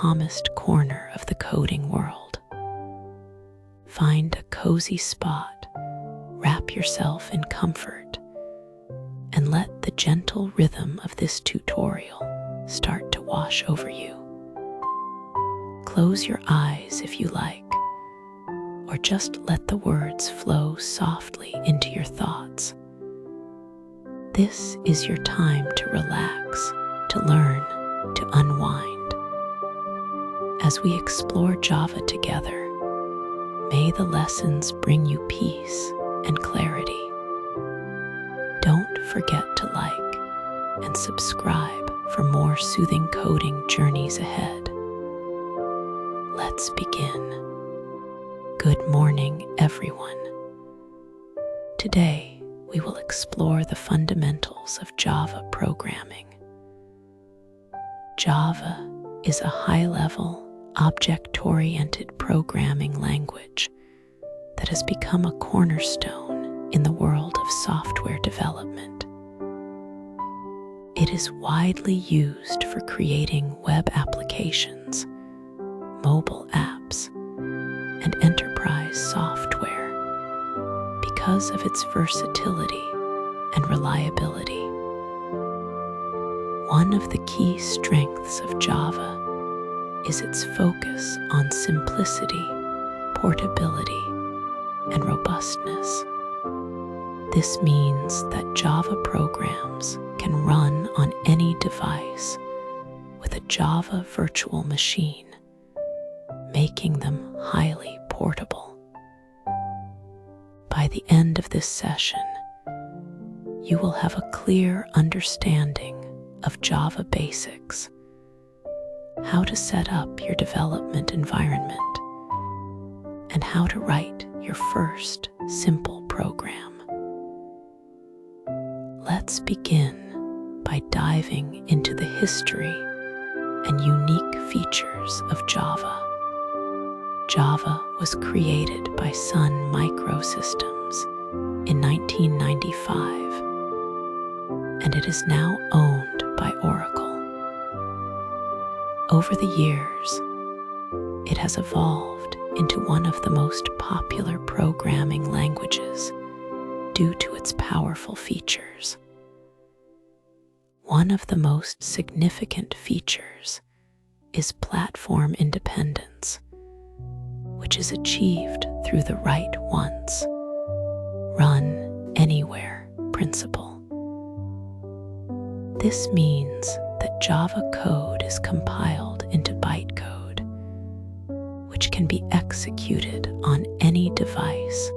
calmest corner of the coding world. Find a cozy spot, wrap yourself in comfort, and let the gentle rhythm of this tutorial start to wash over you. Close your eyes if you like, or just let the words flow softly into your thoughts. This is your time to relax, to learn, to unwind. As we explore Java together, may the lessons bring you peace and clarity. Don't forget to like and subscribe for more soothing coding journeys ahead. Let's begin. Good morning, everyone. Today, we will explore the fundamentals of Java programming. Java is a high-level, object-oriented programming language that has become a cornerstone in the world of software development. It is widely used for creating web applications, mobile apps, and enterprise software because of its versatility and reliability. One of the key strengths of Java is its focus on simplicity, portability, and robustness. This means that Java programs can run on any device with a Java virtual machine, making them highly portable. By the end of this session, you will have a clear understanding of Java basics, how to set up your development environment, and how to write your first simple program. Let's begin by diving into the history and unique features of Java. Java was created by Sun Microsystems in 1995, and it is now owned by Oracle. Over the years, it has evolved into one of the most popular programming languages due to its powerful features. One of the most significant features is platform independence, which is achieved through the write once, run anywhere principle. This means that Java code is compiled into bytecode, which can be executed on any device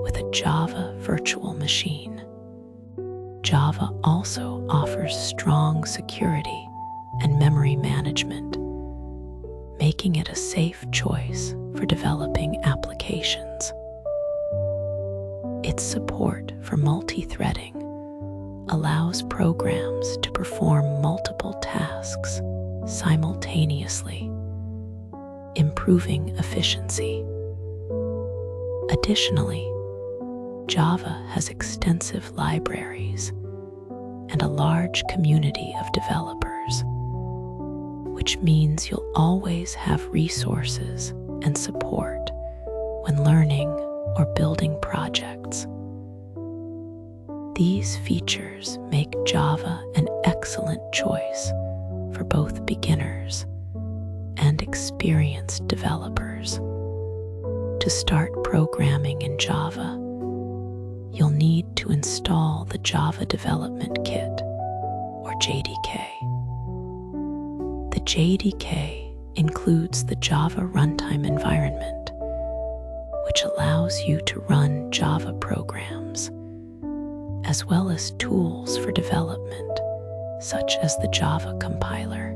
with a Java virtual machine. Java also offers strong security and memory management, making it a safe choice for developing applications. Its support for multi-threading allows programs to perform multiple tasks simultaneously, improving efficiency. Additionally, Java has extensive libraries and a large community of developers, which means you'll always have resources and support when learning or building projects. These features make Java an excellent choice for both beginners and experienced developers. To start programming in Java, you'll need to install the Java Development Kit, or JDK. The JDK includes the Java runtime environment, which allows you to run Java programs, as well as tools for development, such as the Java compiler.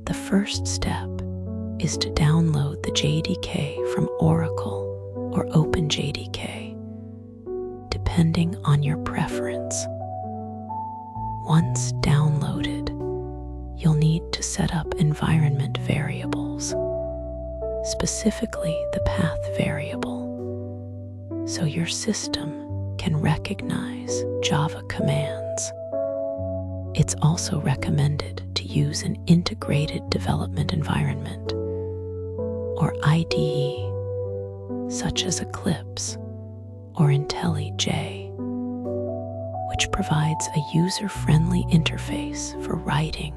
The first step is to download the JDK from Oracle or OpenJDK, depending on your preference. Once downloaded, you'll need to set up environment variables, specifically the path variable, so your system can recognize Java commands. It's also recommended to use an integrated development environment, or IDE, such as Eclipse or IntelliJ, which provides a user-friendly interface for writing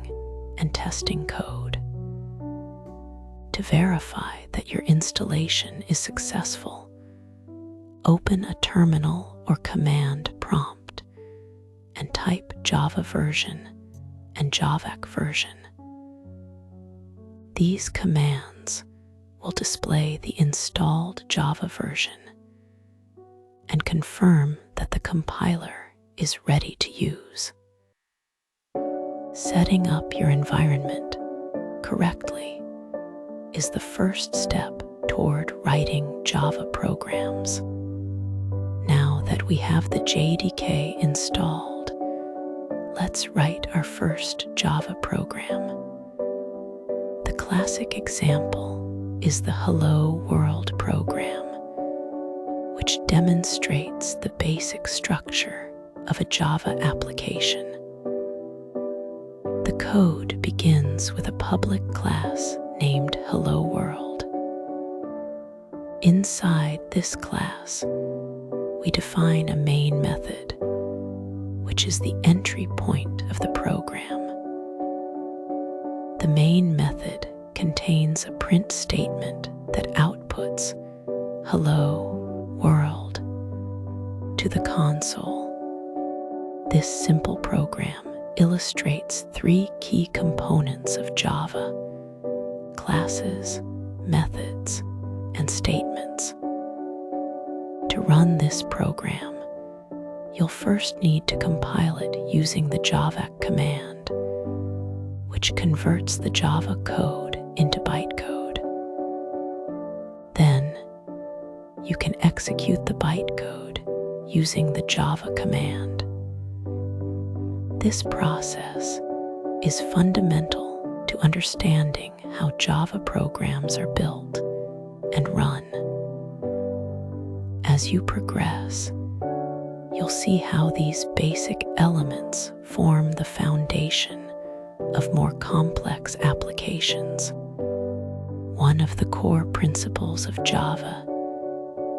and testing code. To verify that your installation is successful, open a terminal or command prompt and type Java version and Javac version. These commands will display the installed Java version and confirm that the compiler is ready to use. Setting up your environment correctly is the first step toward writing Java programs. Now that we have the JDK installed, let's write our first Java program. The classic example is the Hello World program, which demonstrates the basic structure of a Java application. The code begins with a public class named Hello World. Inside this class, we define a main method, which is the entry point of the program. The main method contains a print statement that outputs Hello World to the console. This simple program illustrates three key components of Java: classes, methods, and statements. To run this program, you'll first need to compile it using the Javac command, which converts the Java code into bytecode. Then, you can execute the bytecode using the Java command. This process is fundamental to understanding how Java programs are built and run. As you progress, you'll see how these basic elements form the foundation of more complex applications. One of the core principles of Java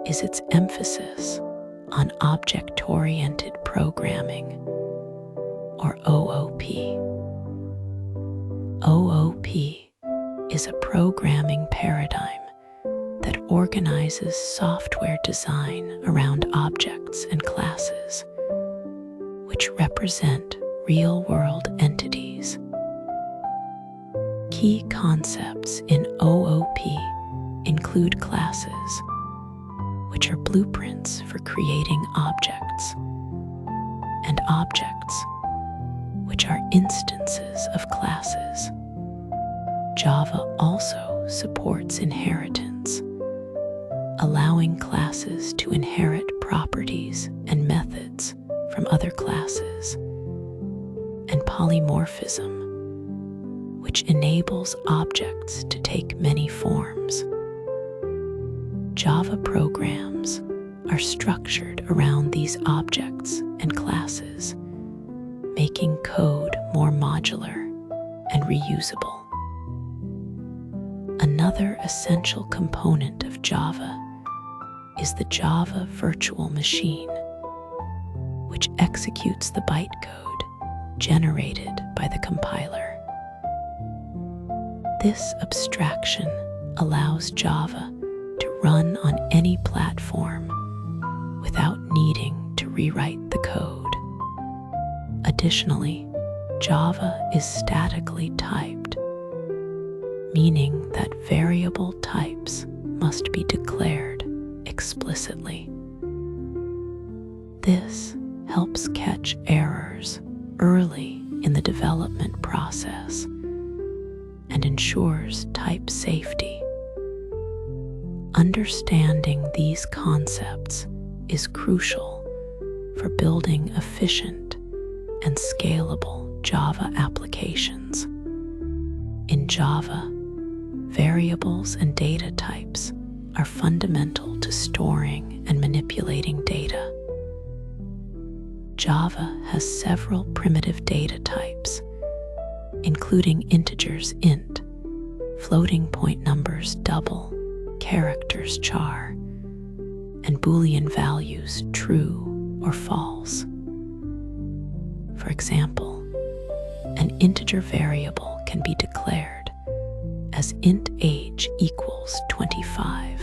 is its emphasis on object-oriented programming, or OOP. OOP is a programming paradigm that organizes software design around objects and classes, which represent real-world entities. Key concepts in OOP include classes, which are blueprints for creating objects, and objects, which are instances of classes. Java also supports inheritance, allowing classes to inherit properties and methods from other classes, and polymorphism, which enables objects to take many forms. Java programs are structured around these objects and classes, making code more modular and reusable. Another essential component of Java is the Java virtual machine, which executes the bytecode generated by the compiler. This abstraction allows Java to run on any platform without needing to rewrite the code. Additionally, Java is statically typed, meaning that variable types must be declared explicitly. This helps catch errors early in the development process and ensures type safety. Understanding these concepts is crucial for building efficient and scalable Java applications. In Java, variables and data types are fundamental to storing and manipulating data. Java has several primitive data types, including integers int, floating point numbers double, characters char, and Boolean values true or false. For example, an integer variable can be declared as int age equals 25,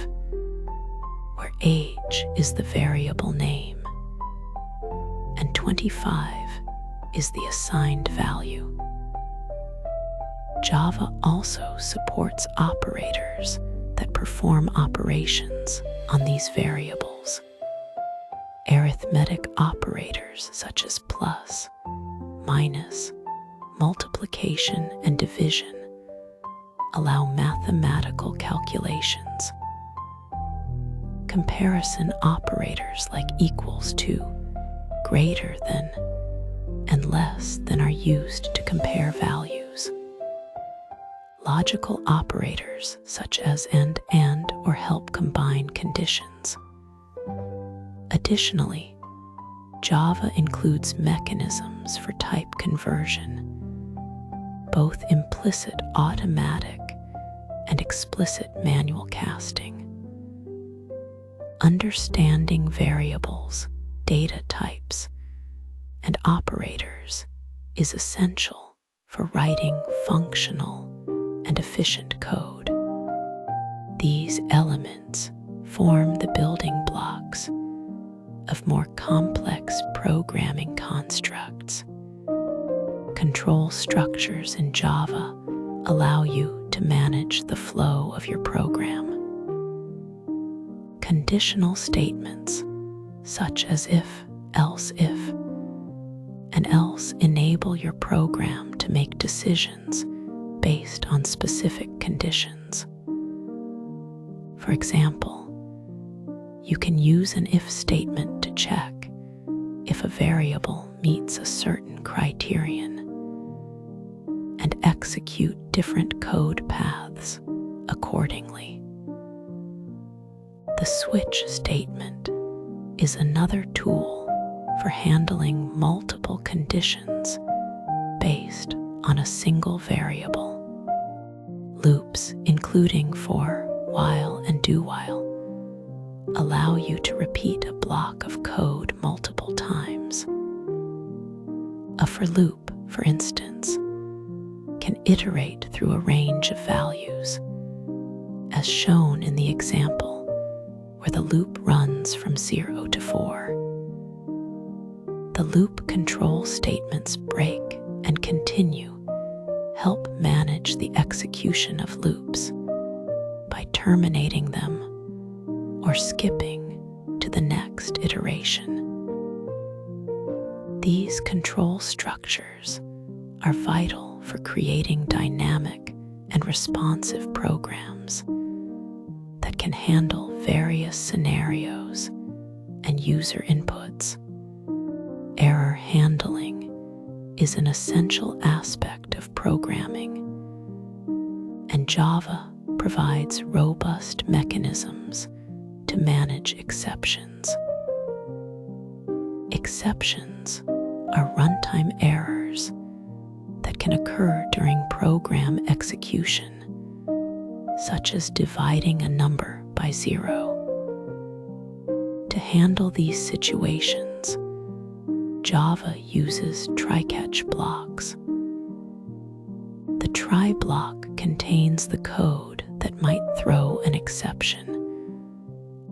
where age is the variable name, and 25 is the assigned value. Java also supports operators that perform operations on these variables. Arithmetic operators such as plus, minus, multiplication, and division allow mathematical calculations. Comparison operators like equals to, greater than, and less than are used to compare values. Logical operators such as and, or help combine conditions. Additionally, Java includes mechanisms for type conversion, both implicit automatic and explicit manual casting. Understanding variables, data types, and operators is essential for writing functional and efficient code. These elements form the building blocks of more complex programming constructs. Control structures in Java allow you to manage the flow of your program. Conditional statements, such as if, and else enable your program to make decisions based on specific conditions. For example, you can use an if statement to check if a variable meets a certain criterion and execute different code paths accordingly. The switch statement is another tool for handling multiple conditions based on a single variable. Loops, including for, while, and do while, allow you to repeat a block of code multiple times. A for loop, for instance, can iterate through a range of values, as shown in the example where the loop runs from 0 to 4. The loop control statements break and continue help manage the execution of loops by terminating them or skipping to the next iteration. These control structures are vital for creating dynamic and responsive programs that can handle various scenarios and user inputs. Error handling is an essential aspect of programming, and Java provides robust mechanisms to manage exceptions. Exceptions are runtime errors that can occur during program execution, such as dividing a number by 0. To handle these situations, Java uses try-catch blocks. The try block contains the code that might throw an exception,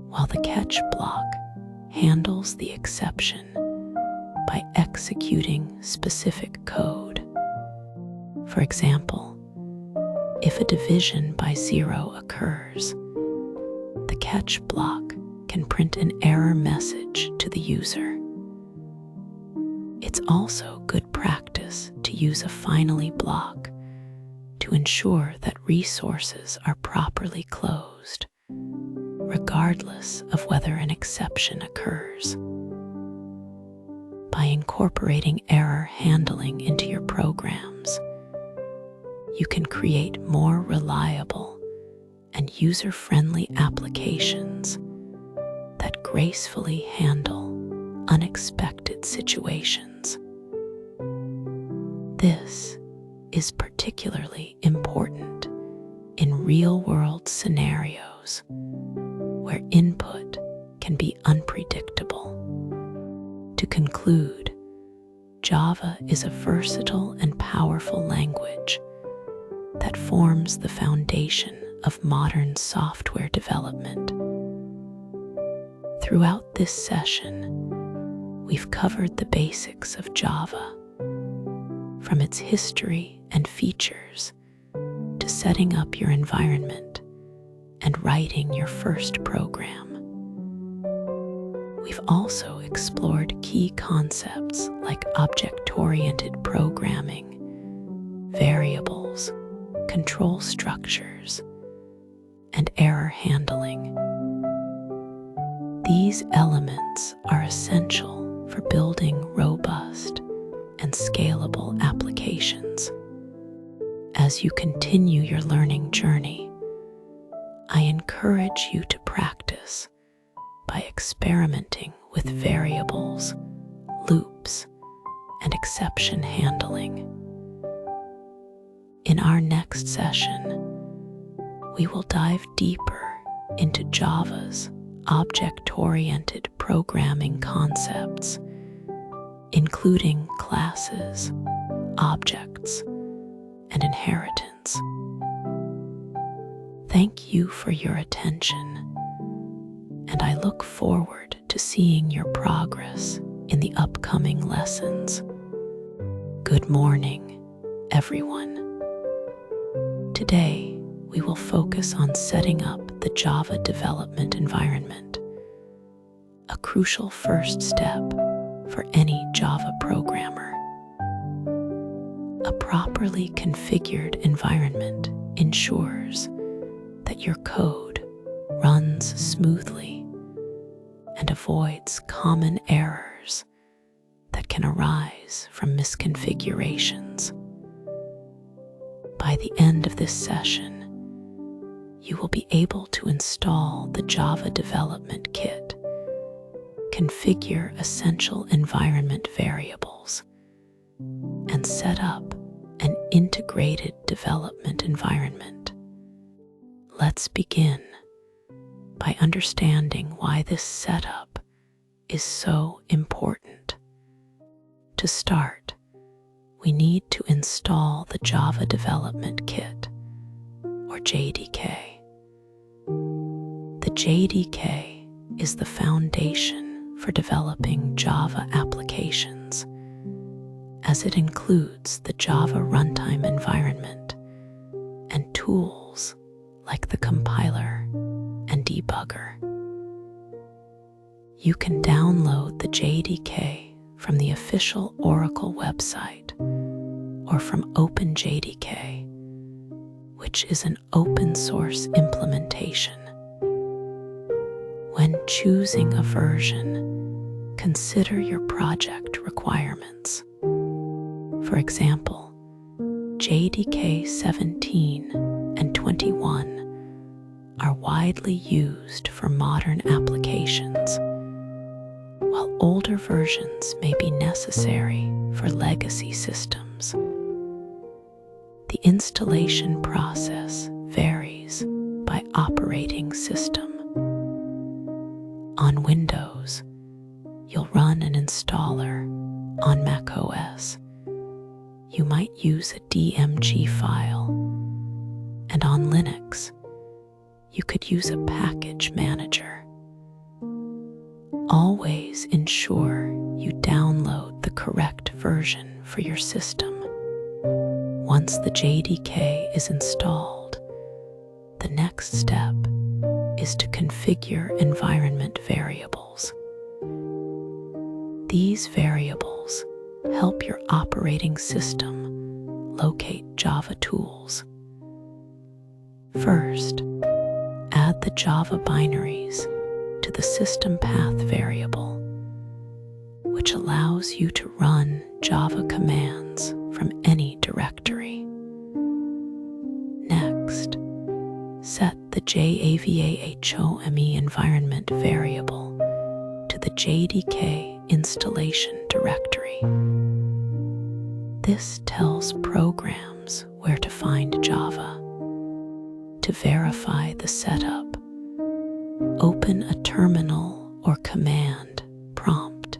while the catch block handles the exception by executing specific code. For example, if a division by 0 occurs, the catch block can print an error message to the user. It's also good practice to use a finally block to ensure that resources are properly closed, regardless of whether an exception occurs. By incorporating error handling into your programs, you can create more reliable and user-friendly applications that gracefully handle unexpected situations. This is particularly important in real-world scenarios where input can be unpredictable. To conclude, Java is a versatile and powerful language that forms the foundation of modern software development. Throughout this session, we've covered the basics of Java, from its history and features to setting up your environment and writing your first program. We've also explored key concepts like object-oriented programming, variables, control structures, and error handling. These elements are essential for building robust and scalable applications. As you continue your learning journey, I encourage you to practice by experimenting with variables, loops, and exception handling. In our next session, we will dive deeper into Java's object-oriented programming concepts, including classes, objects, and inheritance. Thank you for your attention, and I look forward to seeing your progress in the upcoming lessons. Good morning, everyone. Today, we will focus on setting up the Java development environment, a crucial first step for any Java programmer. A properly configured environment ensures that your code runs smoothly and avoids common errors that can arise from misconfigurations. By the end of this session, you will be able to install the Java Development Kit, configure essential environment variables, and set up an integrated development environment. Let's begin by understanding why this setup is so important. To start, we need to install the Java Development Kit, or JDK. The JDK is the foundation for developing Java applications, as it includes the Java runtime environment and tools like the compiler and debugger. You can download the JDK from the official Oracle website or from OpenJDK, which is an open source implementation. When choosing a version, consider your project requirements. For example, JDK 17 and 21 are widely used for modern applications, while older versions may be necessary for legacy systems. The installation process varies by operating system. On Windows, you'll run an installer. On macOS, you might use a DMG file, and on Linux, you could use a package manager. Always ensure you download the correct version for your system. Once the JDK is installed, the next step is to configure environment variables. These variables help your operating system locate Java tools. First, add the Java binaries to the system path variable, which allows you to run Java commands from any directory. Next, set the JAVAHOME environment variable to the JDK installation directory. This tells programs where to find Java. To verify the setup, open a terminal or command prompt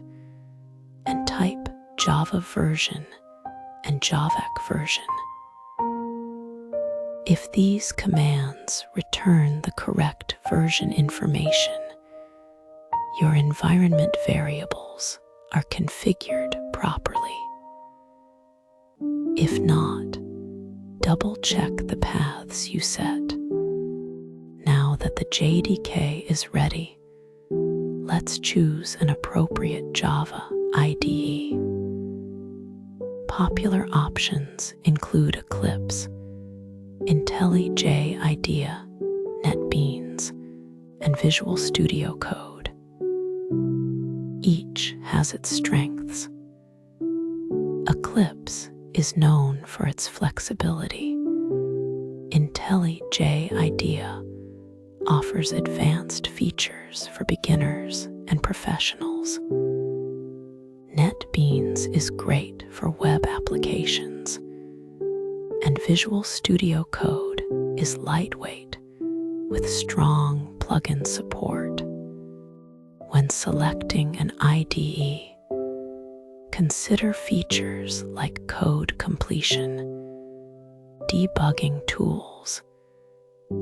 and type Java version and JAVAC version. If these commands return the correct version information, your environment variables are configured properly. If not, double-check the paths you set. Now that the JDK is ready, let's choose an appropriate Java IDE. Popular options include Eclipse, IntelliJ IDEA, NetBeans, and Visual Studio Code. Each has its strengths. Eclipse is known for its flexibility. IntelliJ IDEA offers advanced features for beginners and professionals. NetBeans is great for web applications, and Visual Studio Code is lightweight with strong plugin support. When selecting an IDE, consider features like code completion, debugging tools,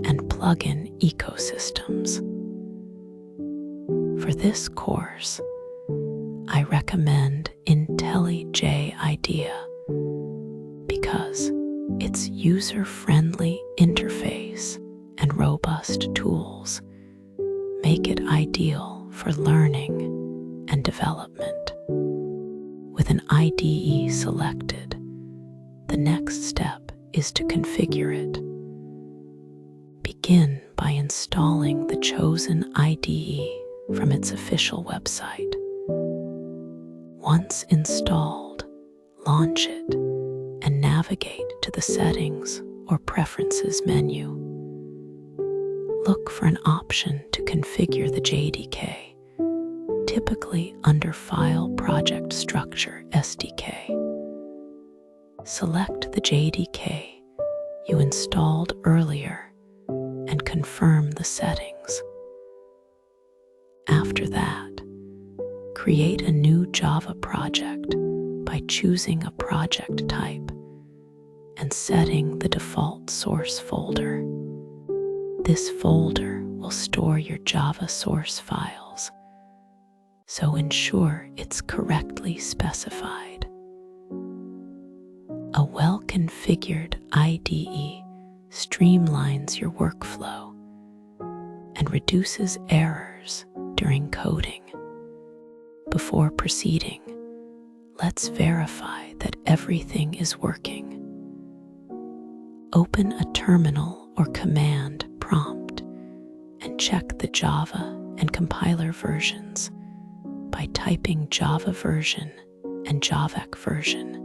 and plugin ecosystems. For this course, I recommend IntelliJ IDEA because its user-friendly interface and robust tools make it ideal for learning and development. With an IDE selected, the next step is to configure it. Begin by installing the chosen IDE from its official website. Once installed, launch it and navigate to the Settings or Preferences menu. Look for an option to configure the JDK, typically under File Project Structure SDK. Select the JDK you installed earlier and confirm the settings. After that, create a new Java project by choosing a project type and setting the default source folder. This folder will store your Java source files, so ensure it's correctly specified. A well-configured IDE streamlines your workflow and reduces errors during coding. Before proceeding, let's verify that everything is working. Open a terminal or command prompt and check the Java and compiler versions by typing Java version and JAVAC version.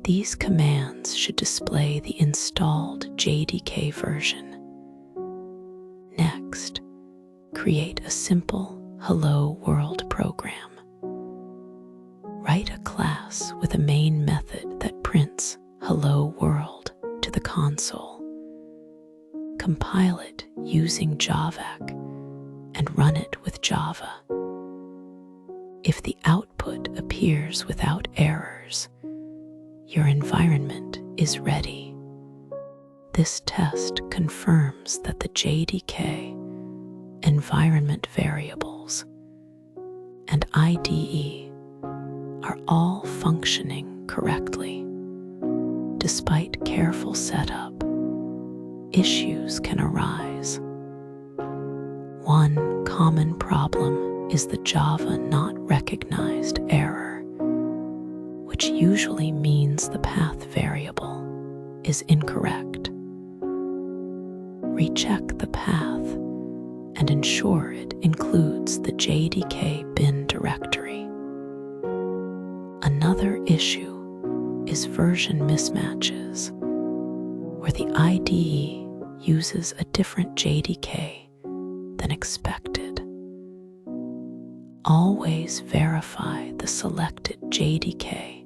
These commands should display the installed JDK version. Next, create a simple Hello World program. Write a class with a main method that prints Hello World to the console. Compile it using JAVAC and run it with Java. If the output appears without errors, your environment is ready. This test confirms that the JDK, environment variables, and IDE are all functioning correctly. Despite careful setup, issues can arise. One common problem is the Java not recognized error, which usually means the path variable is incorrect. Recheck the path and ensure it includes the JDK bin directory. Another issue is version mismatches, where the IDE uses a different JDK than expected. always verify the selected JDK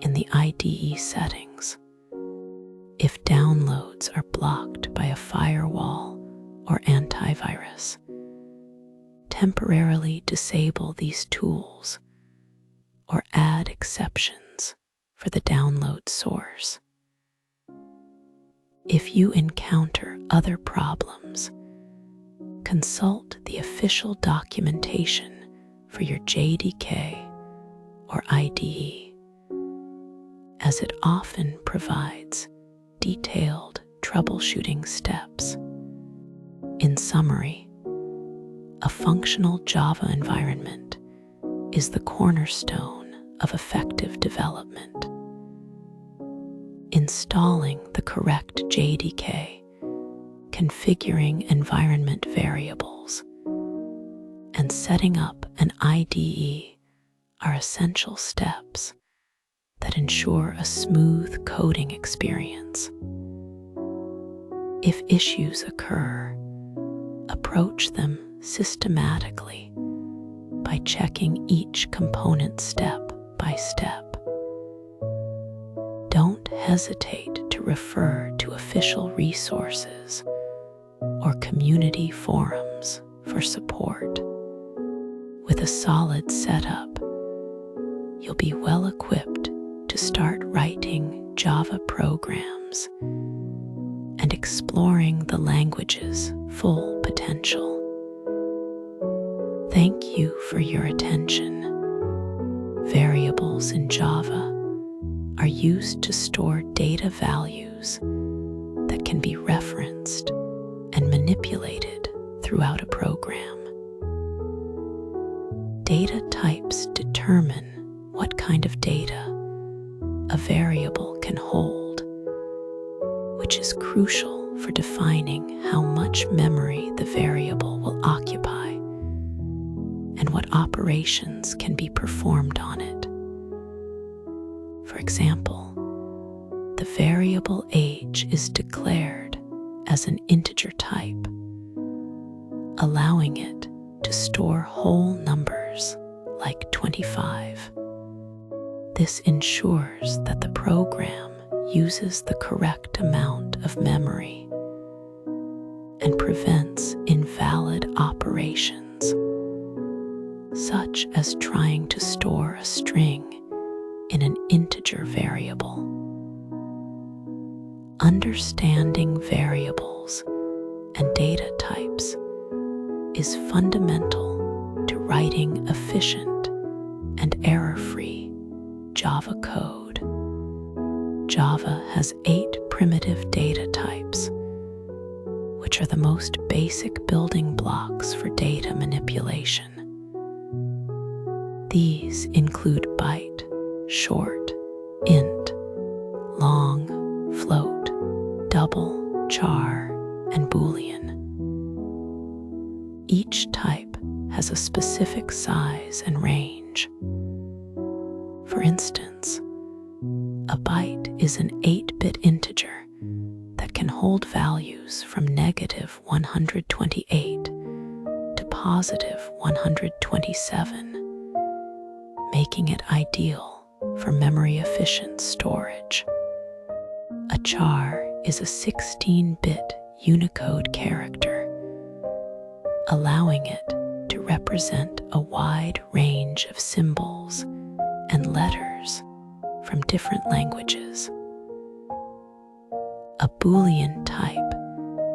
in the IDE settings. If downloads are blocked by a firewall or antivirus, temporarily disable these tools or add exceptions for the download source. If you encounter other problems, consult the official documentation for your JDK or IDE, as it often provides detailed troubleshooting steps. In summary, a functional Java environment is the cornerstone of effective development. Installing the correct JDK, configuring environment variables, and setting up an IDE are essential steps that ensure a smooth coding experience. If issues occur, approach them systematically by checking each component step by step. Don't hesitate to refer to official resources or community forums for support. With a solid setup, you'll be well equipped to start writing Java programs and exploring the language's full potential. Thank you for your attention. Variables in Java are used to store data values that can be referenced and manipulated throughout a program. Data types determine what kind of data a variable can hold, which is crucial for defining how much memory the variable will occupy and what operations can be performed on it. For example, the variable age is declared as an integer type, allowing it to store whole numbers like 25. This ensures that the program uses the correct amount of memory and prevents invalid operations, such as trying to store a string in an integer variable. Understanding variables and data types is fundamental to writing efficient and error-free Java code. Java has 8 primitive data types, which are the most basic building blocks for data manipulation. These include byte, short, int, long, float, double, char, and boolean. Each type has a specific size and range. For instance, a byte is an 8-bit integer that can hold values from -128 to +127, making it ideal for memory-efficient storage. A char is a 16-bit Unicode character, allowing it to represent a wide range of symbols and letters from different languages. A Boolean type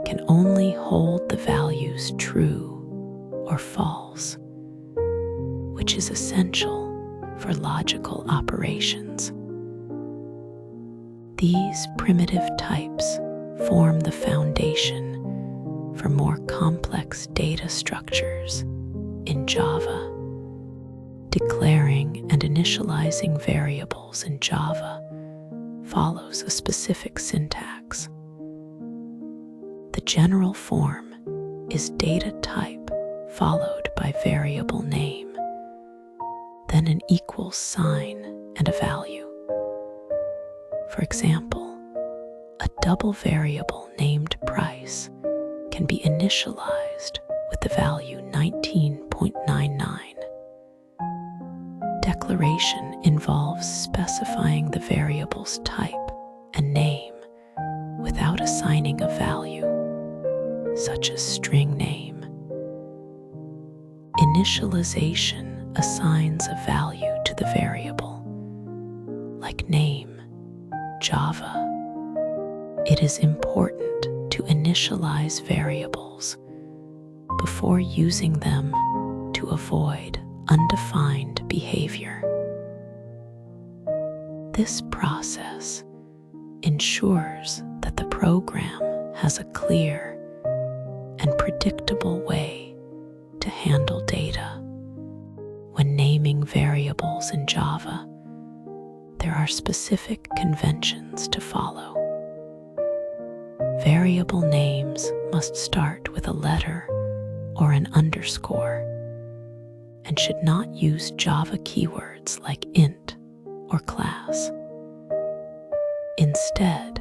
can only hold the values true or false, which is essential for logical operations. These primitive types form the foundation for more complex data structures in Java. Declaring and initializing variables in Java follows a specific syntax. The general form is data type followed by variable name, then an equals sign and a value. For example, a double variable named price can be initialized with the value 19.99. declaration involves specifying the variable's type and name without assigning a value, such as string name. Initialization assigns a value to the variable, like name, Java. It is important to initialize variables before using them to avoid undefined behavior. This process ensures that the program has a clear and predictable way to handle data. When naming variables in Java, there are specific conventions to follow. Variable names must start with a letter or an underscore and should not use Java keywords like int or class. Instead,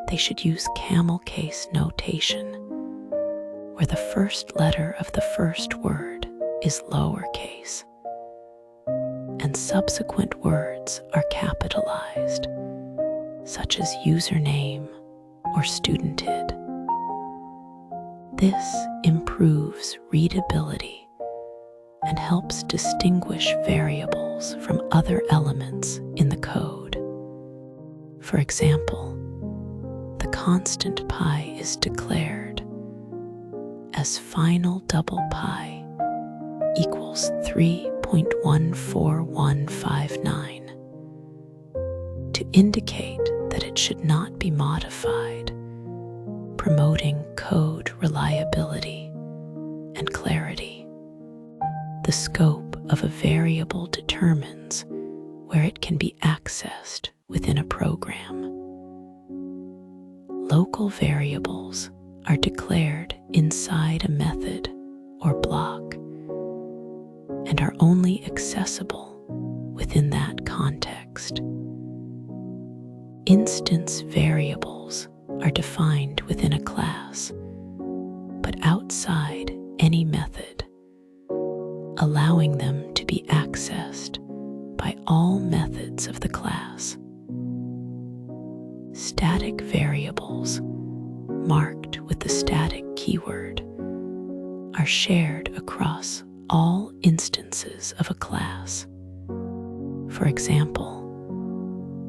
they should use camel case notation, where the first letter of the first word is lowercase, and subsequent words are capitalized, such as username or studented. This improves readability and helps distinguish variables from other elements in the code. For example, the constant pi is declared as final double pi equals 3.14159 to indicate that it should not be modified, promoting code reliability and clarity. The scope of a variable determines where it can be accessed within a program. Local variables are declared inside a method or block and are only accessible within that context. Instance variables are defined within a class, but outside any method, allowing them to be accessed by all methods of the class. Static variables, marked with the static keyword, are shared across all instances of a class. For example,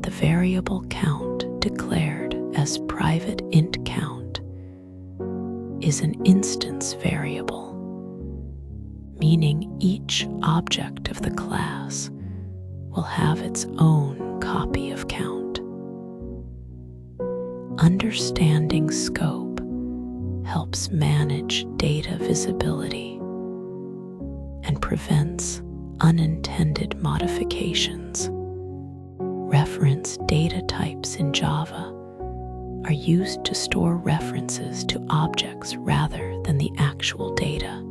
the variable count declared as private int count is an instance variable, meaning each object of the class will have its own copy of count. Understanding scope helps manage data visibility and prevents unintended modifications. Reference data types in Java are used to store references to objects rather than the actual data.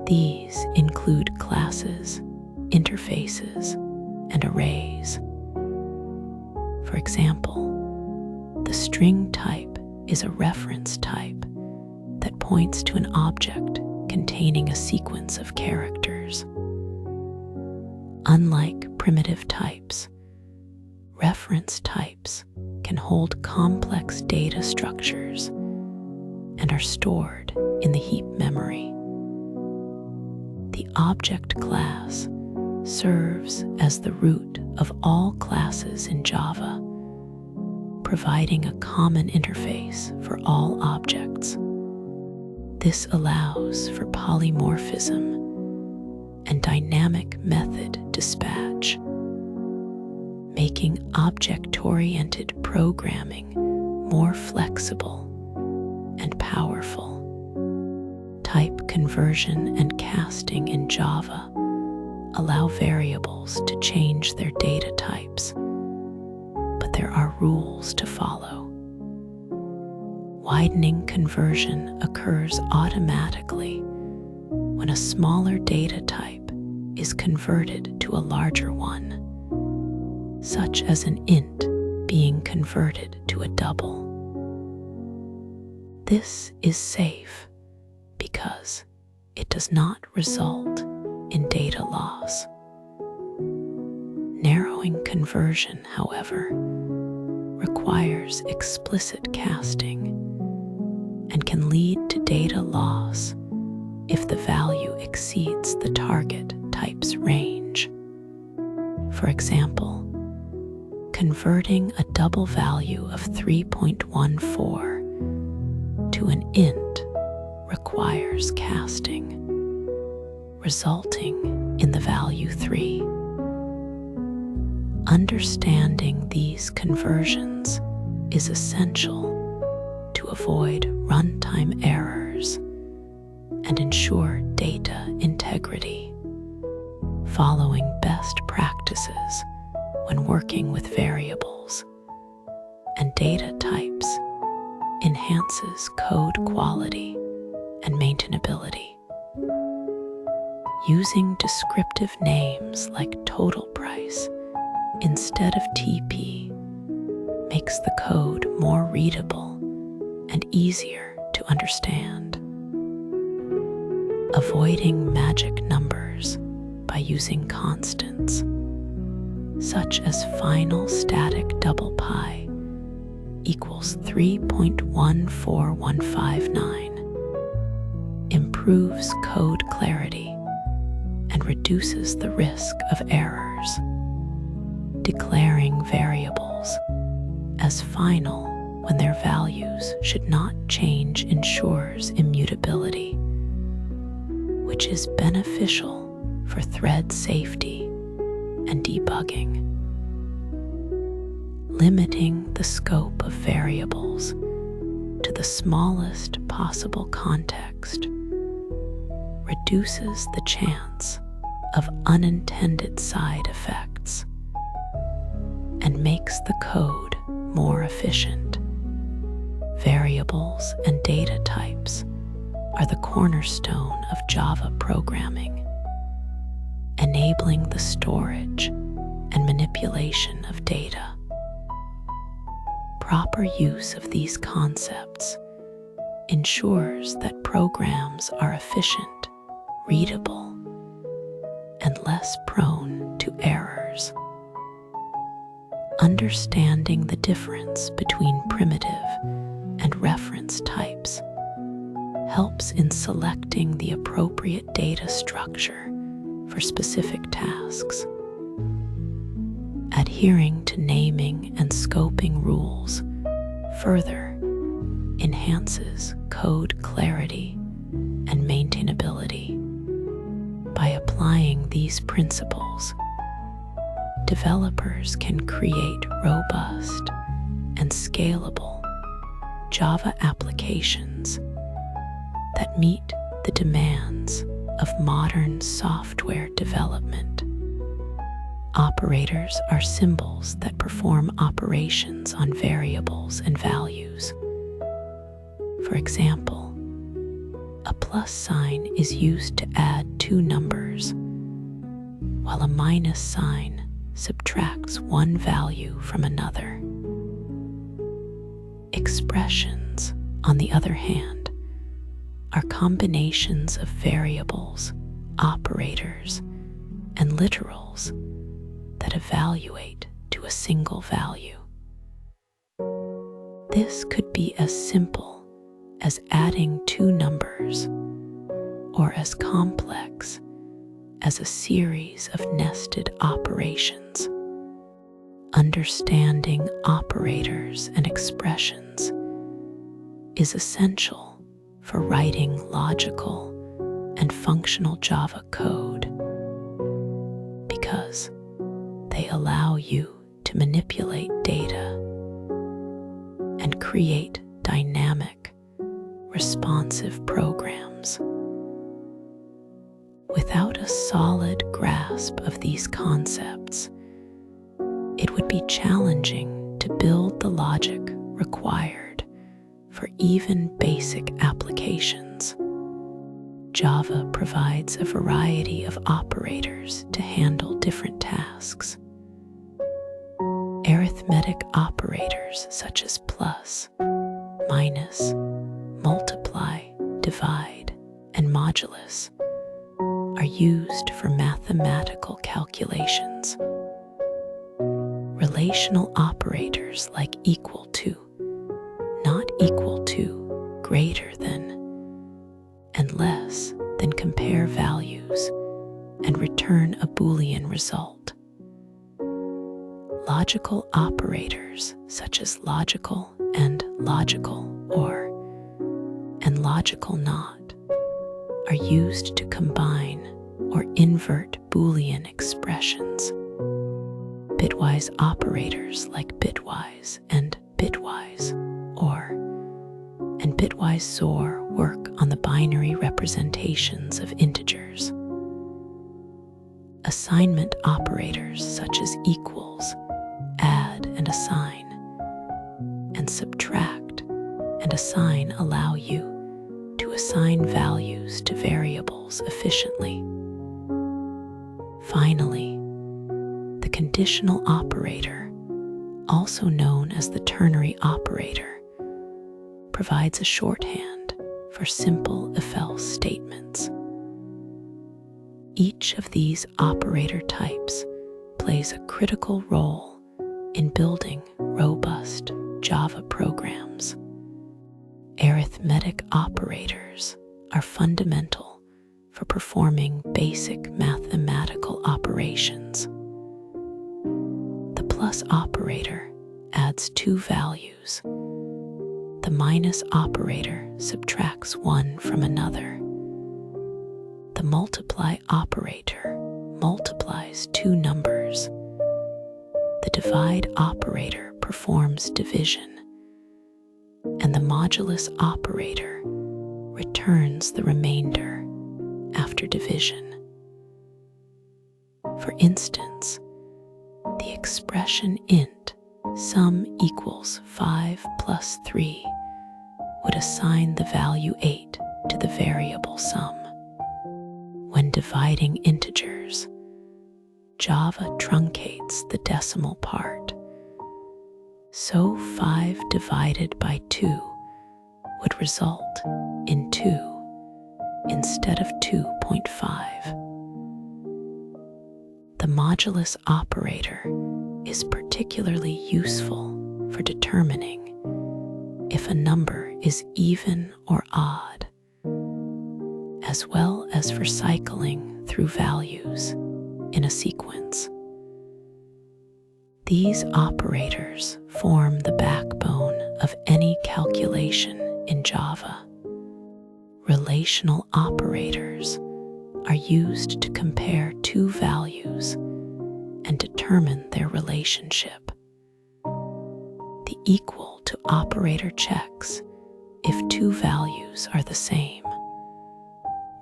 These include classes, interfaces, and arrays. For example, the string type is a reference type that points to an object containing a sequence of characters. Unlike primitive types, reference types can hold complex data structures and are stored in the heap memory. The object class serves as the root of all classes in Java, providing a common interface for all objects. This allows for polymorphism and dynamic method dispatch, making object-oriented programming more flexible and powerful. Type conversion and casting in Java allow variables to change their data types, but there are rules to follow. Widening conversion occurs automatically when a smaller data type is converted to a larger one, such as an int being converted to a double. This is safe because it does not result in data loss. Narrowing conversion, however, requires explicit casting and can lead to data loss if the value exceeds the target type's range. For example, converting a double value of 3.14 to an int requires casting, resulting in the value 3. Understanding these conversions is essential to avoid runtime errors and ensure data integrity. Following best practices when working with variables and data types enhances code quality and maintainability. Using descriptive names like total price instead of TP makes the code more readable and easier to understand. Avoiding magic numbers by using constants, such as final static double pi equals 3.14159, improves code clarity and reduces the risk of errors. Declaring variables as final when their values should not change ensures immutability, which is beneficial for thread safety and debugging. Limiting the scope of variables to the smallest possible context reduces the chance of unintended side effects and makes the code more efficient. Variables and data types are the cornerstone of Java programming, enabling the storage and manipulation of data. Proper use of these concepts ensures that programs are efficient, readable, and less prone to errors. Understanding the difference between primitive and reference types helps in selecting the appropriate data structure for specific tasks. Adhering to naming and scoping rules further enhances code clarity and maintainability. By applying these principles, developers can create robust and scalable Java applications that meet the demands of modern software development. Operators are symbols that perform operations on variables and values. For example, a plus sign is used to add two numbers, while a minus sign subtracts one value from another. Expressions, on the other hand, are combinations of variables, operators, and literals that evaluate to a single value. This could be as simple as adding two numbers, or as complex as a series of nested operations. Understanding operators and expressions is essential for writing logical and functional Java code because they allow you to manipulate data and create dynamic, responsive programs. Without a solid grasp of these concepts, it would be challenging to build the logic required for even basic applications. Java provides a variety of operators to handle different tasks. Arithmetic operators such as plus, minus, multiply, divide, and modulus are used for mathematical calculations, Relational operators like equal to, not equal to, greater than, and less than compare values and return a Boolean result. Logical operators such as logical and logical or and logical not are used to combine or invert Boolean expressions. Bitwise operators like bitwise and bitwise or and bitwise XOR work on the binary representations of integers. Assignment operators such as equals, add and assign, and subtract and assign allow you to assign values to variables efficiently. Finally, the conditional operator, also known as the ternary operator, provides a shorthand for simple if-else statements. Each of these operator types plays a critical role in building robust Java programs. Arithmetic operators are fundamental for performing basic mathematical operations. The plus operator adds two values. The minus operator subtracts one from another. The multiply operator multiplies two numbers. The divide operator performs division, and the modulus operator returns the remainder after division. For instance, the expression int sum equals 5 plus 3 would assign the value 8 to the variable sum. When dividing integers, Java truncates the decimal part. So 5 divided by 2 would result in 2 instead of 2.5. The modulus operator is particularly useful for determining if a number is even or odd, as well as for cycling through values in a sequence. These operators form the backbone of any calculation in Java. Relational operators are used to compare two values and determine their relationship. The equal to operator checks if two values are the same,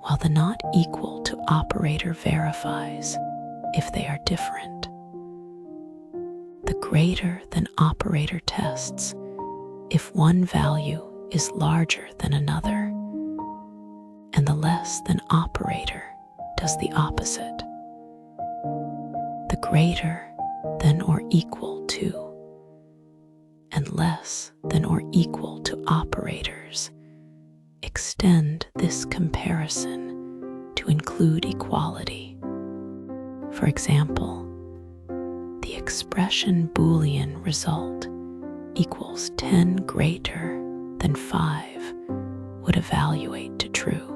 while the not equal to operator verifies if they are different. The greater than operator tests if one value is larger than another, and the less than operator does the opposite. The greater than or equal to and less than or equal to operators extend this comparison to include equality. For example, the expression Boolean result equals 10 greater than 5 would evaluate to true.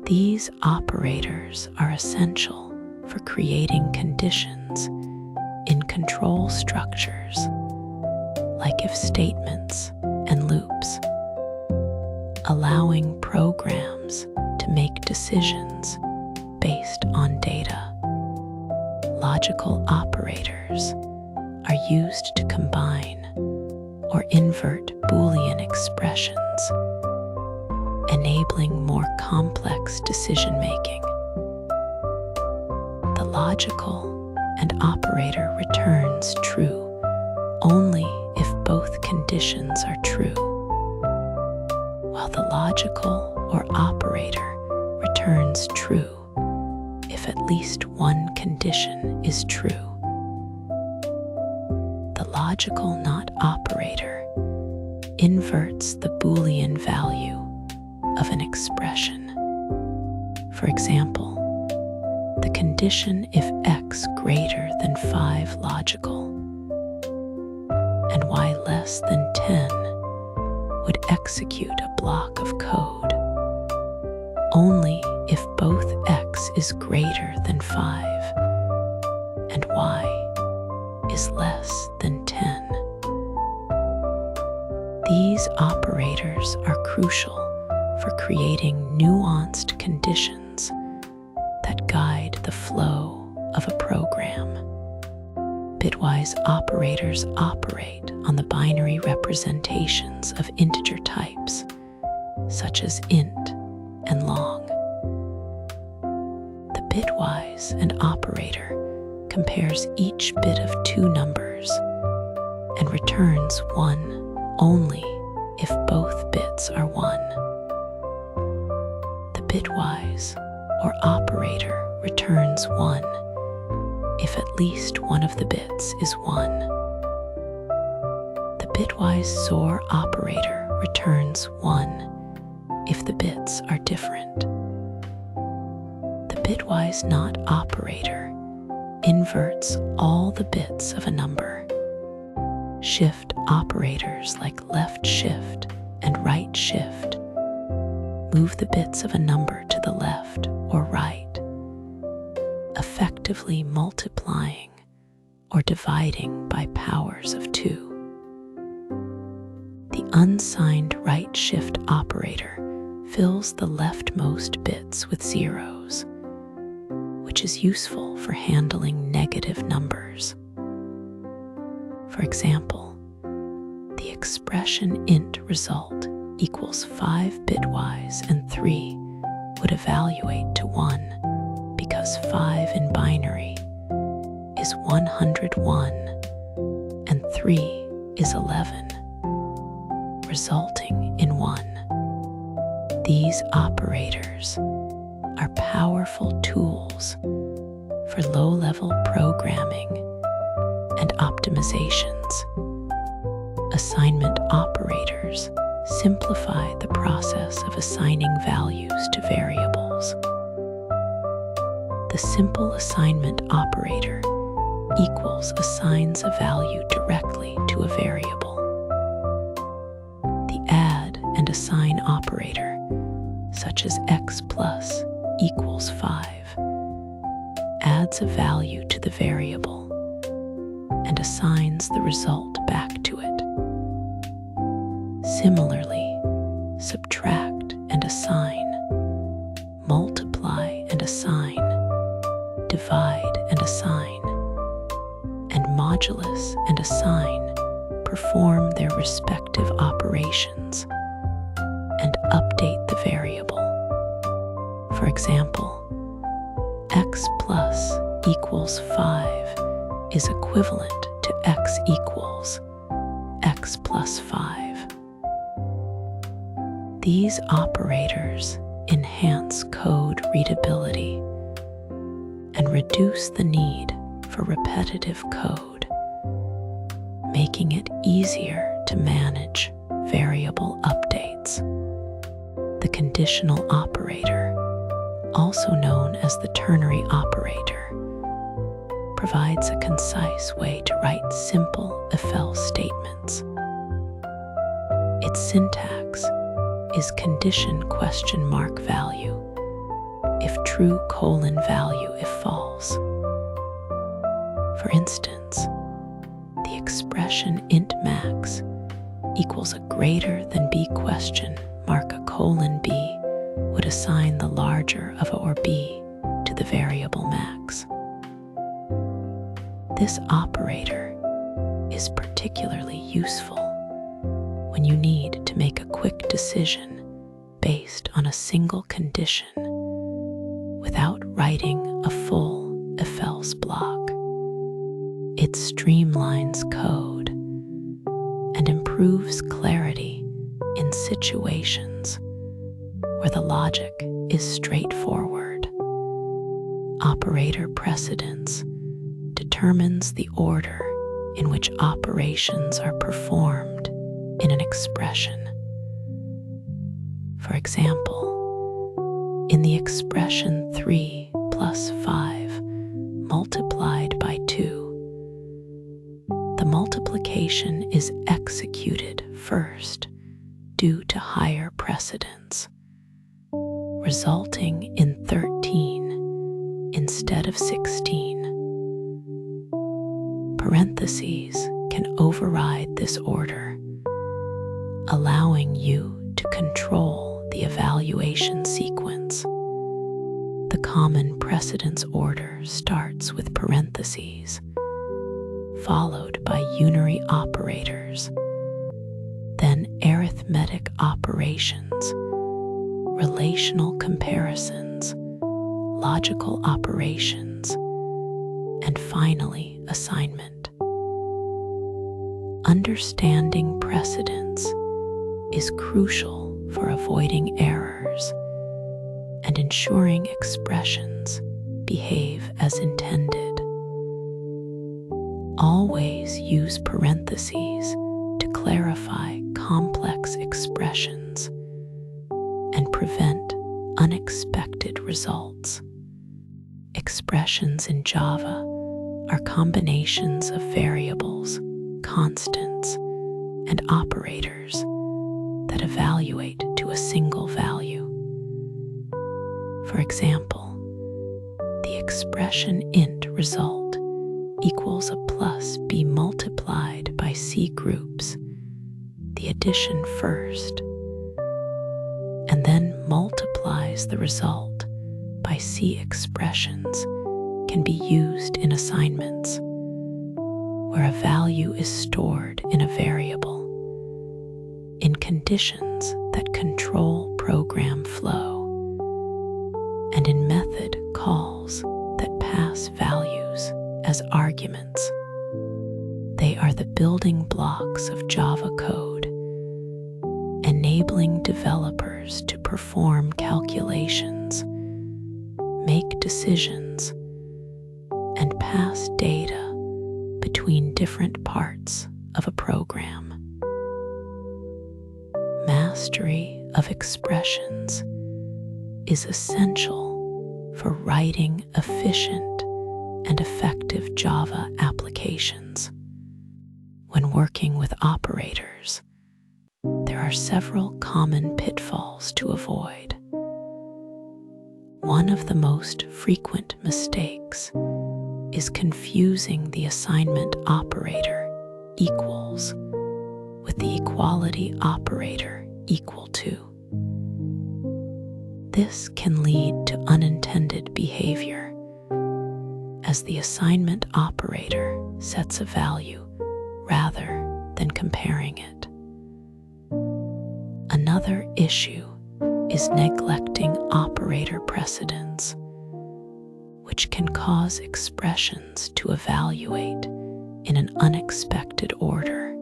These operators are essential for creating conditions in control structures like if statements and loops, allowing programs to make decisions based on data. Logical operators are used to combine or invert Boolean expressions, enabling more complex decision-making. The logical and operator returns true only if both conditions are true, while the logical or operator returns true if at least one condition is true. The logical not operator inverts the Boolean value of an expression. For example, the condition if x greater than 5 logical, and y less than 10 would execute a block of code only if both x is greater than 5 and y is less than 10. These operators are crucial for creating nuanced conditions that guide the flow of a program. Bitwise operators operate on the binary representations of integer types, such as int and long. The bitwise and operator compares each bit of two numbers and returns 1 only if both bits are 1. The bitwise or operator returns 1 if at least one of the bits is 1. The bitwise XOR operator returns 1 if the bits are different. The bitwise NOT operator inverts all the bits of a number. Shift operators like left shift and right shift move the bits of a number to the left or right, effectively multiplying or dividing by powers of 2. The unsigned right shift operator fills the leftmost bits with zeros, which is useful for handling negative numbers. For example, the expression int result equals 5 bitwise and 3 would evaluate to 1 because 5 in binary is 101 and 3 is 11, resulting in 1. These operators are powerful tools for low-level programming and optimizations. Assignment operators simplify the process of assigning values to variables. The simple assignment operator equals assigns a value directly to a variable. The add and assign operator, such as x plus equals 5, adds a value to the variable and assigns the result back to it. Similarly, subtract and assign, multiply and assign, divide and assign, and modulus and assign perform their respective operations and update the variable. For example, x plus equals 5 is equivalent to x equals x plus 5. These operators enhance code readability and reduce the need for repetitive code, making it easier to manage variable updates. The conditional operator, also known as the ternary operator, provides a concise way to write simple if-else statements. Its syntax is condition question mark value if true colon value if false. For instance, the expression int max equals a greater than b question mark a colon b would assign the larger of a or b to the variable max. This operator is particularly useful when you need to make a quick decision based on a single condition without writing a full if-else block. It streamlines code and improves clarity in situations where the logic is straightforward. Operator precedence determines the order in which operations are performed in an expression. For example, in the expression 3 plus 5 multiplied by 2. The multiplication is executed first due to higher precedence, resulting in 13 instead of 16. Parentheses can override this order, allowing you to control the evaluation sequence. The common precedence order starts with parentheses, followed by unary operators, then arithmetic operations, relational comparisons, logical operations, and finally assignment. Understanding precedence is crucial for avoiding errors and ensuring expressions behave as intended. Always use parentheses to clarify complex expressions and prevent unexpected results. Expressions in Java are combinations of variables, constants, and operators that evaluate to a single value. For example, the expression int result equals a plus b multiplied by c groups, the addition first, and then multiplies the result by c expressions can be used in assignments, where a value is stored in a variable, in conditions that control program flow, and in method calls that pass values as arguments. They are the building blocks of Java code, enabling developers to perform calculations, make decisions, and pass data between different parts of a program. Mastery of expressions is essential for writing efficient and effective Java applications. When working with operators, there are several common pitfalls to avoid. One of the most frequent mistakes is confusing the assignment operator equals with the equality operator equal to. This can lead to unintended behavior, as the assignment operator sets a value rather than comparing it. Another issue is neglecting operator precedence, which can cause expressions to evaluate in an unexpected order.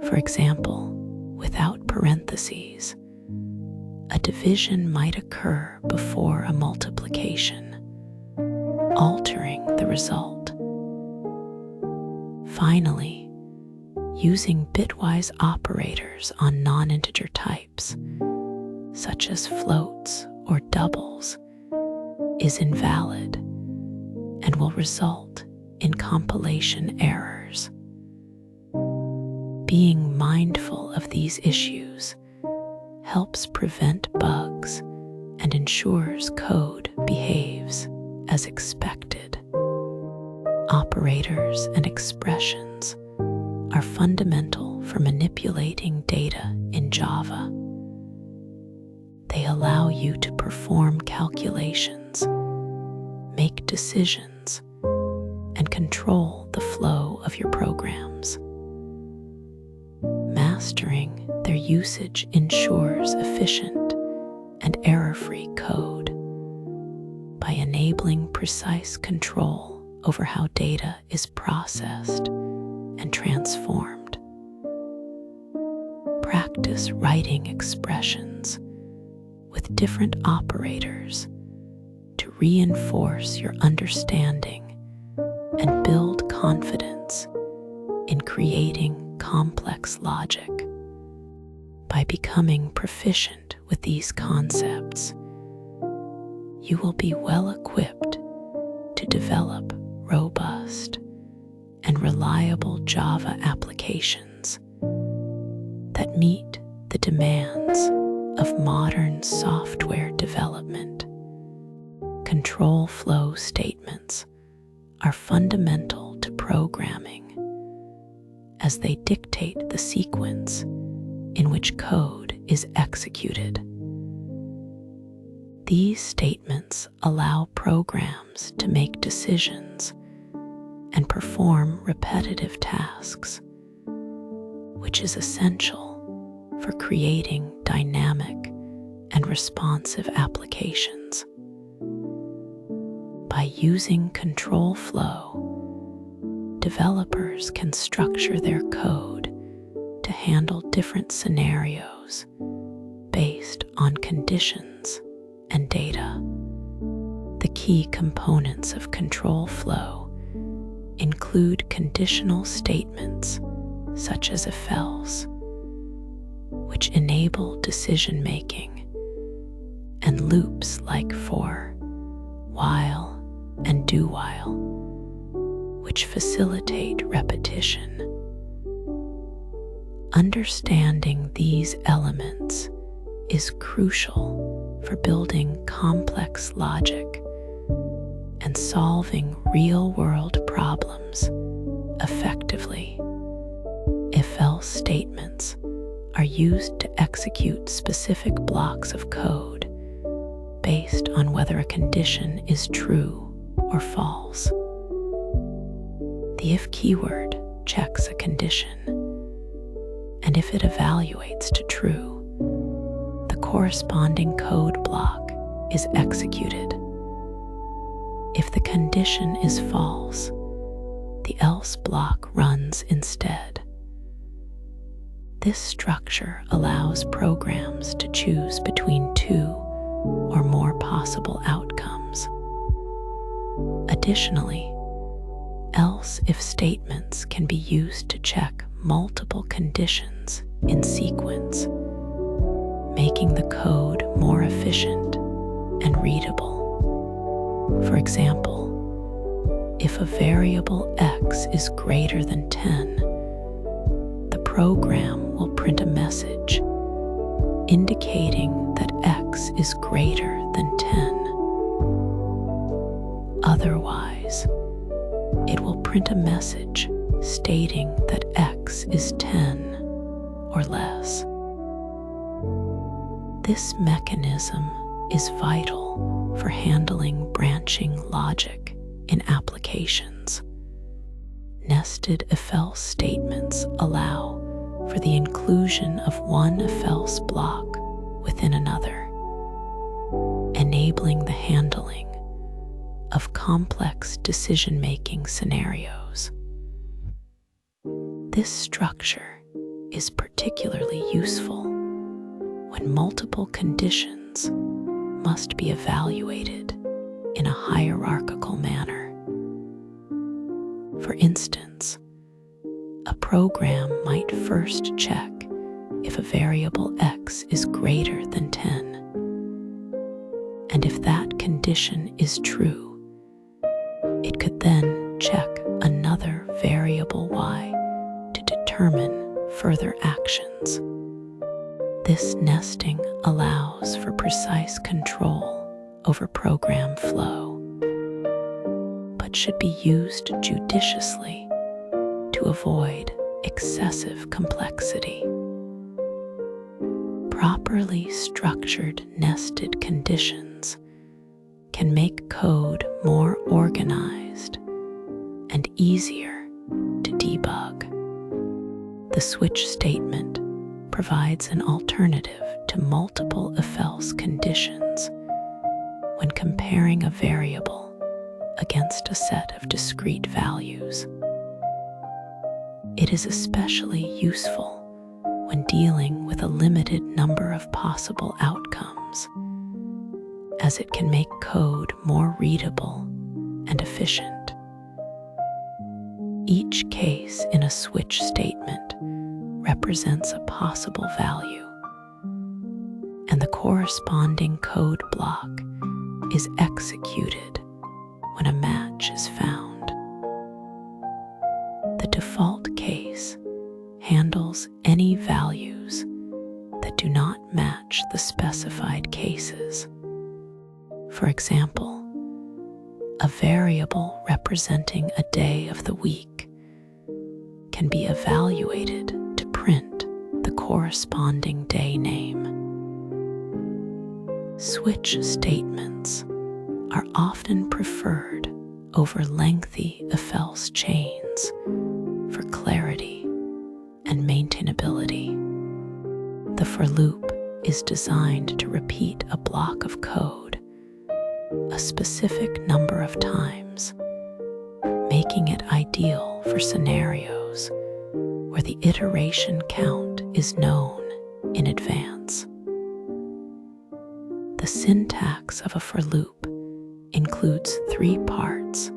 For example, without parentheses, a division might occur before a multiplication, altering the result. Finally, using bitwise operators on non-integer types, such as floats or doubles, is invalid and will result in compilation errors. Being mindful of these issues helps prevent bugs and ensures code behaves as expected. Operators and expressions are fundamental for manipulating data in Java. They allow you to perform calculations, make decisions, and control the flow of your programs. Mastering their usage ensures efficient and error-free code by enabling precise control over how data is processed and transformed. Practice writing expressions with different operators to reinforce your understanding and build confidence in creating complex logic. By becoming proficient with these concepts, you will be well equipped to develop robust and reliable Java applications that meet the demands of modern software development. Control flow statements are fundamental to programming as they dictate the sequence in which code is executed. These statements allow programs to make decisions and perform repetitive tasks, which is essential for creating dynamic and responsive applications. By using control flow, developers can structure their code to handle different scenarios based on conditions and data. The key components of control flow include conditional statements such as if-else, which enable decision-making, and loops like for, while, and do-while, which facilitate repetition. Understanding these elements is crucial for building complex logic and solving real-world problems effectively. If-else statements are used to execute specific blocks of code based on whether a condition is true or false. The if keyword checks a condition, and if it evaluates to true, the corresponding code block is executed. If the condition is false, the else block runs instead. This structure allows programs to choose between two or more possible outcomes. Additionally, else-if statements can be used to check multiple conditions in sequence, making the code more efficient and readable. For example, if a variable x is greater than 10, the program will print a message indicating that x is greater than 10. Otherwise, it will print a message stating that x is 10 or less. This mechanism is vital for handling branching logic in applications. Nested if-else statements allow for the inclusion of one if-else block within another, enabling the handling of complex decision-making scenarios. This structure is particularly useful when multiple conditions must be evaluated in a hierarchical manner. For instance, a program might first check if a variable x is greater than 10, and if that condition is true, it could then check another variable y to determine further actions. This nesting allows for precise control over program flow, but should be used judiciously to avoid excessive complexity. Properly structured nested conditions can make code more organized and easier to debug. The switch statement provides an alternative to multiple if-else conditions when comparing a variable against a set of discrete values. It is especially useful when dealing with a limited number of possible outcomes, as it can make code more readable and efficient. Each case in a switch statement represents a possible value, and the corresponding code block is executed when a match is found. The default case handles any values that do not match the specified cases. For example, a variable representing a day of the week can be evaluated to print the corresponding day name. Switch statements are often preferred over lengthy if-else chains for clarity and maintainability. The for loop is designed to repeat a block of code a specific number of times, making it ideal for scenarios where the iteration count is known in advance. The syntax of a for loop includes 3 parts: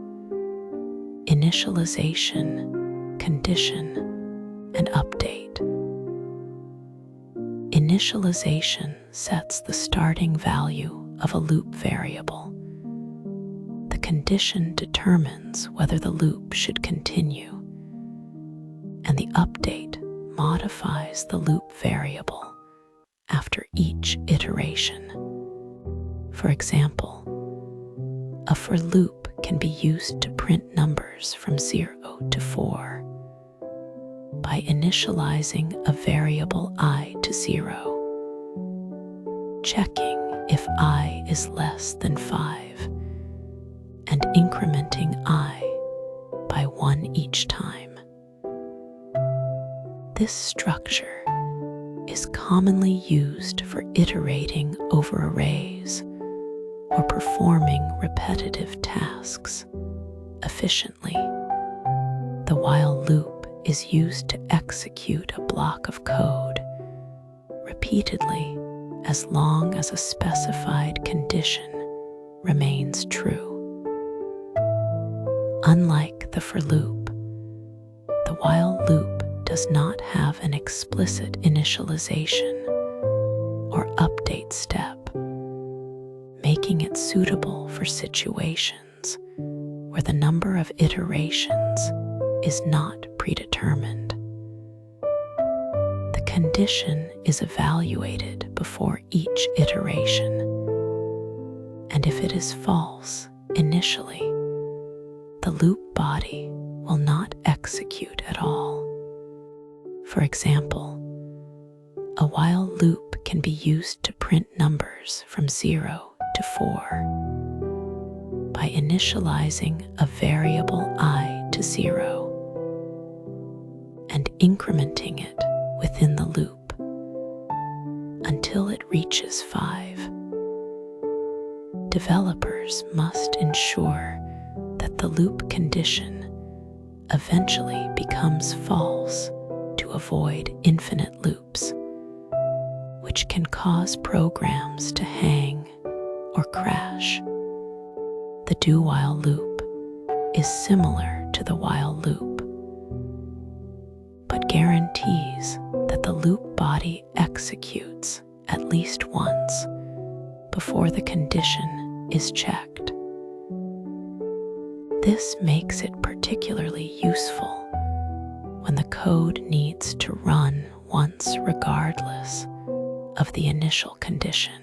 initialization, condition, and update. Initialization sets the starting value of a loop variable. The condition determines whether the loop should continue, and the update modifies the loop variable after each iteration. For example, a for loop can be used to print numbers from 0 to 4 by initializing a variable I to 0, checking if I is less than 5, and incrementing I by 1 each time. This structure is commonly used for iterating over arrays or performing repetitive tasks efficiently. The while loop is used to execute a block of code repeatedly as long as a specified condition remains true. Unlike the for loop, the while loop does not have an explicit initialization or update step, making it suitable for situations where the number of iterations is not predetermined. The condition is evaluated before each iteration, and if it is false initially, the loop body will not execute at all. For example, a while loop can be used to print numbers from 0 to 4 by initializing a variable I to 0 and incrementing it within the loop until it reaches 5. Developers must ensure that the loop condition eventually becomes false to avoid infinite loops, which can cause programs to hang or crash. The do-while loop is similar to the while loop, but guarantees that the loop body executes at least once before the condition is checked. This makes it particularly useful when the code needs to run once regardless of the initial condition.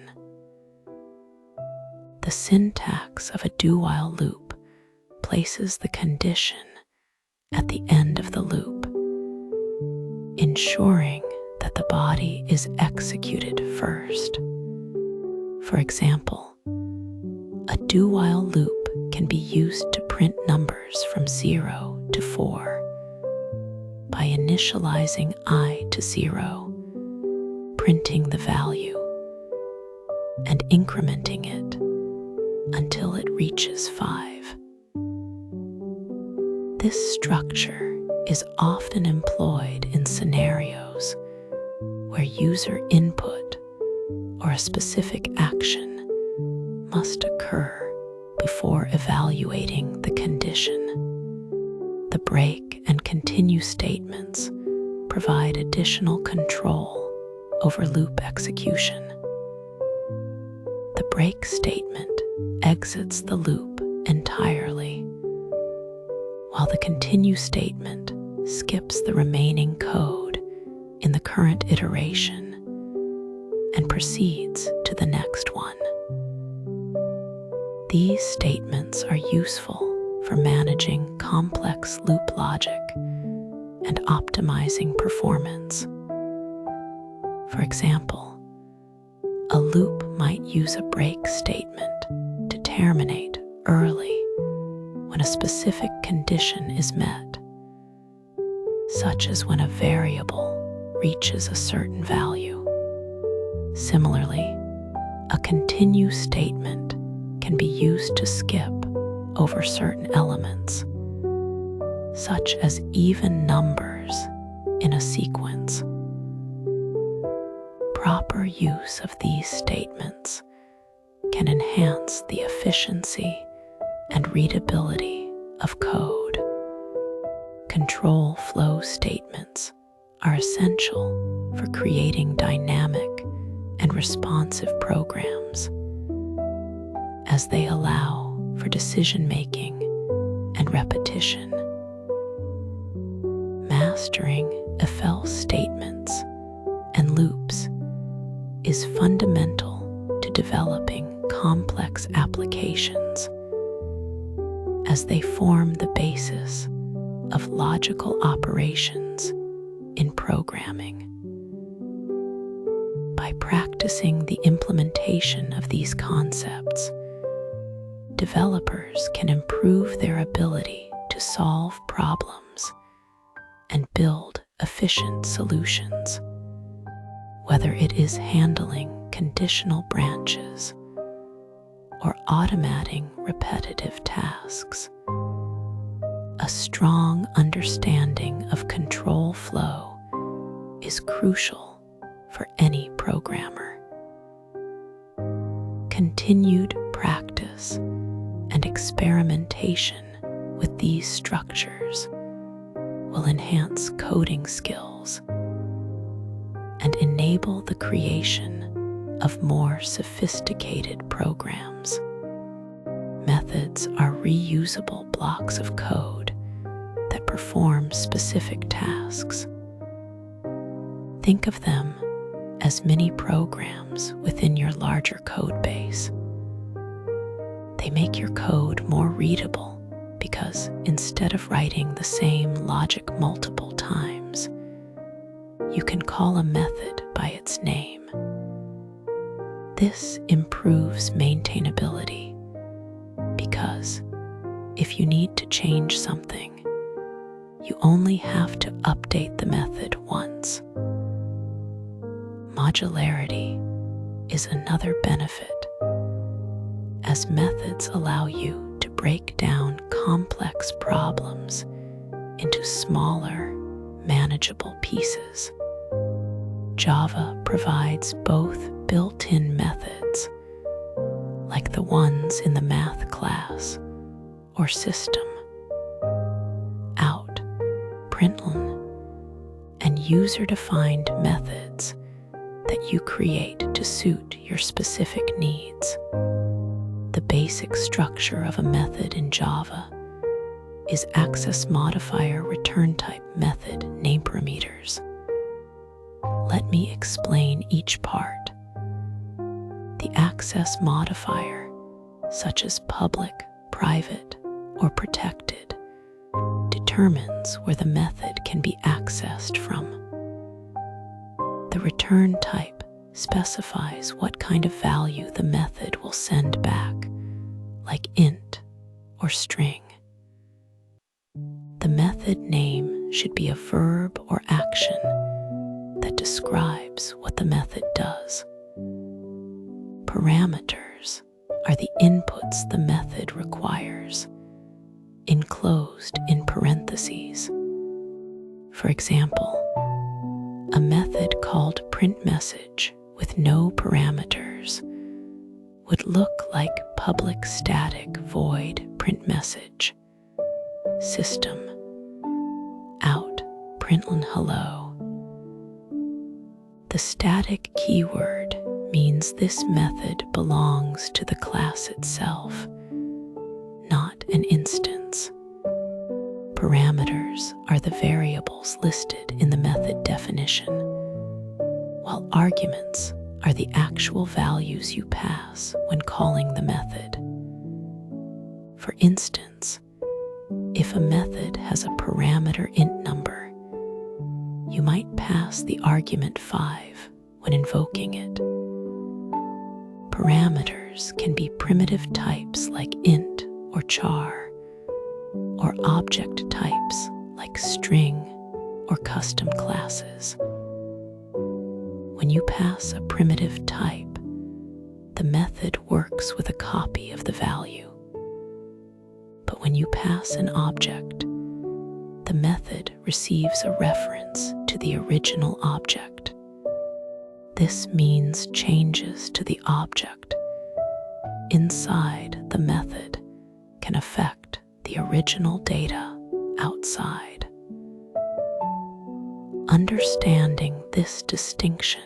The syntax of a do-while loop places the condition at the end of the loop, ensuring that the body is executed first. For example, a do-while loop can be used to print numbers from 0 to 4 by initializing I to 0, printing the value, and incrementing it until it reaches 5. This structure is often employed in scenarios where user input or a specific action must occur before evaluating the condition. The break and continue statements provide additional control over loop execution. The break statement exits the loop entirely, while the continue statement skips the remaining code in the current iteration and proceeds to the next one. These statements are useful for managing complex loop logic and optimizing performance. For example, a loop might use a break statement to terminate early when a specific condition is met, such as when a variable reaches a certain value. Similarly, a continue statement can be used to skip over certain elements, such as even numbers in a sequence. Proper use of these statements can enhance the efficiency and readability of code. Control flow statements are essential for creating dynamic and responsive programs, as they allow for decision-making and repetition. Mastering FL statements and loops is fundamental to developing complex applications, as they form the basis of logical operations in programming. By practicing the implementation of these concepts, developers can improve their ability to solve problems and build efficient solutions, whether it is handling conditional branches or automating repetitive tasks. A strong understanding of control flow is crucial for any programmer. Continued practice and experimentation with these structures will enhance coding skills and enable the creation of more sophisticated programs. Methods are reusable blocks of code that perform specific tasks. Think of them as mini programs within your larger code base. They make your code more readable because instead of writing the same logic multiple times, you can call a method by its name. This improves maintainability because if you need to change something, you only have to update the method once. Modularity is another benefit, as methods allow you to break down complex problems into smaller, manageable pieces. Java provides both built-in methods, like the ones in the math class or system, out, println, and user-defined methods that you create to suit your specific needs. The basic structure of a method in Java is access modifier return type method name parameters. Let me explain each part. The access modifier, such as public, private, or protected, determines where the method can be accessed from. The return type specifies what kind of value the method will send back, like int or string. The method name should be a verb or action that describes what the method does. Parameters are the inputs the method requires, enclosed in parentheses. For example, a method called printMessage with no parameters would look like public static void printMessage, system, out, println hello. The static keyword means this method belongs to the class itself, not an instance. Parameters are the variables listed in the method definition, while arguments are the actual values you pass when calling the method. For instance, if a method has a parameter int number, you might pass the argument 5 when invoking it. Parameters can be primitive types like int or char, or object types like string or custom classes. When you pass a primitive type, the method works with a copy of the value. But when you pass an object, the method receives a reference to the original object. This means changes to the object inside the method can affect the original data outside. Understanding this distinction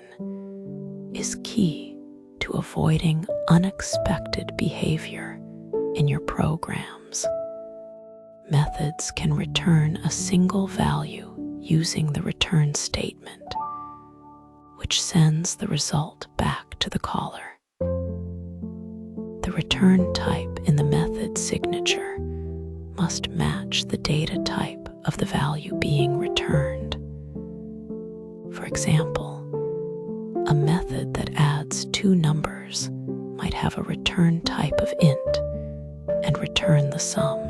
is key to avoiding unexpected behavior in your programs. Methods can return a single value using the return statement, which sends the result back to the caller. The return type in the method signature must match the data type of the value being returned. For example, a method that adds 2 numbers might have a return type of int and return the sum.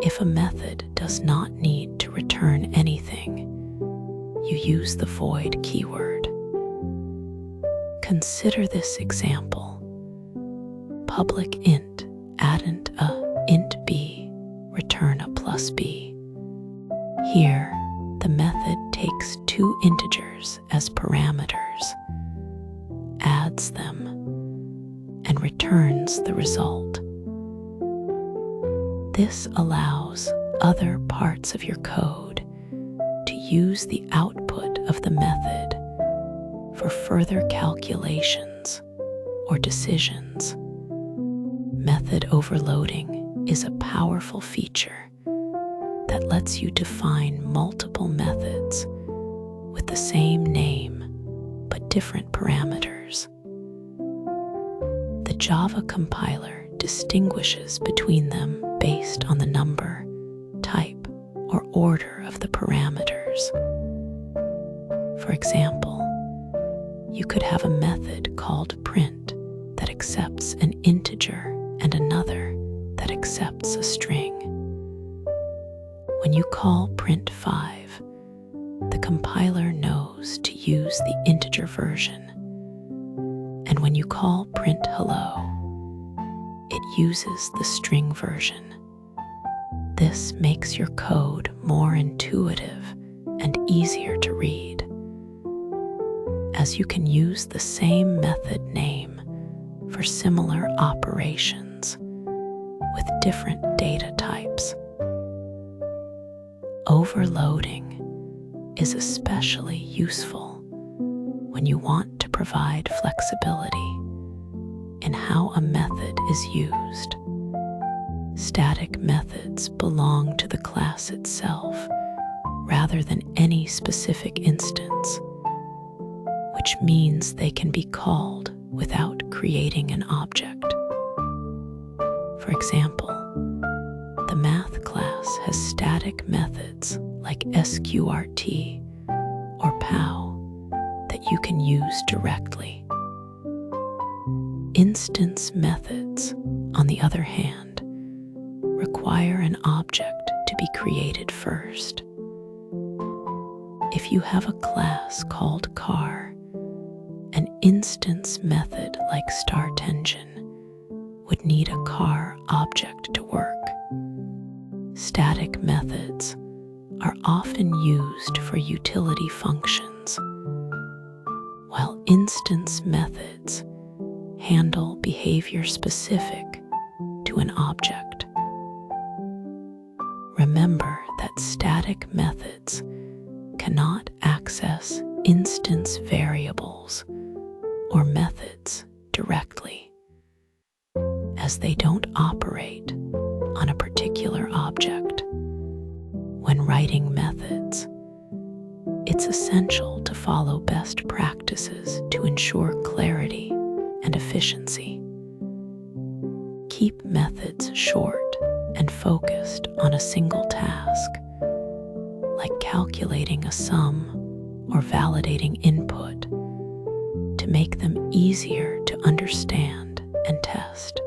If a method does not need to return anything, you use the void keyword. Consider this example. Public int addend a int b, return a plus b. Here, the method takes 2 integers as parameters, adds them, and returns the result. This allows other parts of your code to use the output of the method for further calculations or decisions. Method overloading is a powerful feature that lets you define multiple methods with the same name but different parameters. The Java compiler distinguishes between them based on the number, type, or order of the parameters. For example, you could have a method called print that accepts an integer and another that accepts a string. When you call print 5, the compiler knows to use the integer version. And when you call print hello, it uses the string version. This makes your code more intuitive and easier to read, as you can use the same method name for similar operations with different data types. Overloading is especially useful when you want to provide flexibility in how a method is used. Static methods belong to the class itself rather than any specific instance, which means they can be called without creating an object. For example, the math class has static methods like sqrt or pow that you can use directly. Instance methods, on the other hand, require an object to be created first. If you have a class called car, an instance method like startEngine would need a car object to work. Static methods are often used for utility functions, while instance methods handle behavior specific to an object. Remember that static methods cannot access instance variables or methods directly, as they don't operate on a particular object. When writing methods, it's essential to follow best practices to ensure clarity and efficiency. Keep methods short and focused on a single task, like calculating a sum or validating input, to make them easier to understand and test.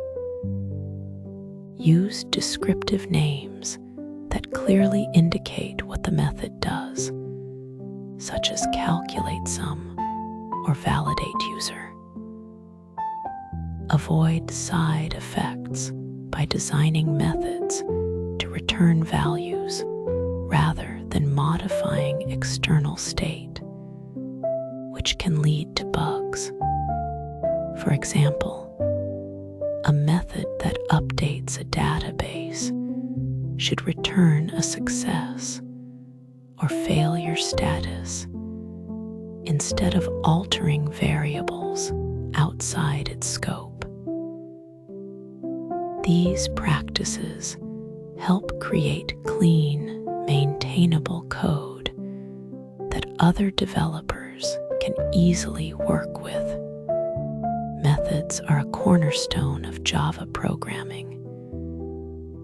Use descriptive names that clearly indicate what the method does, such as calculate sum or validate user. Avoid side effects by designing methods to return values rather than modifying external state, which can lead to bugs. For example, a method that updates a database should return a success or failure status instead of altering variables outside its scope. These practices help create clean, maintainable code that other developers can easily work with. Methods are a cornerstone of Java programming,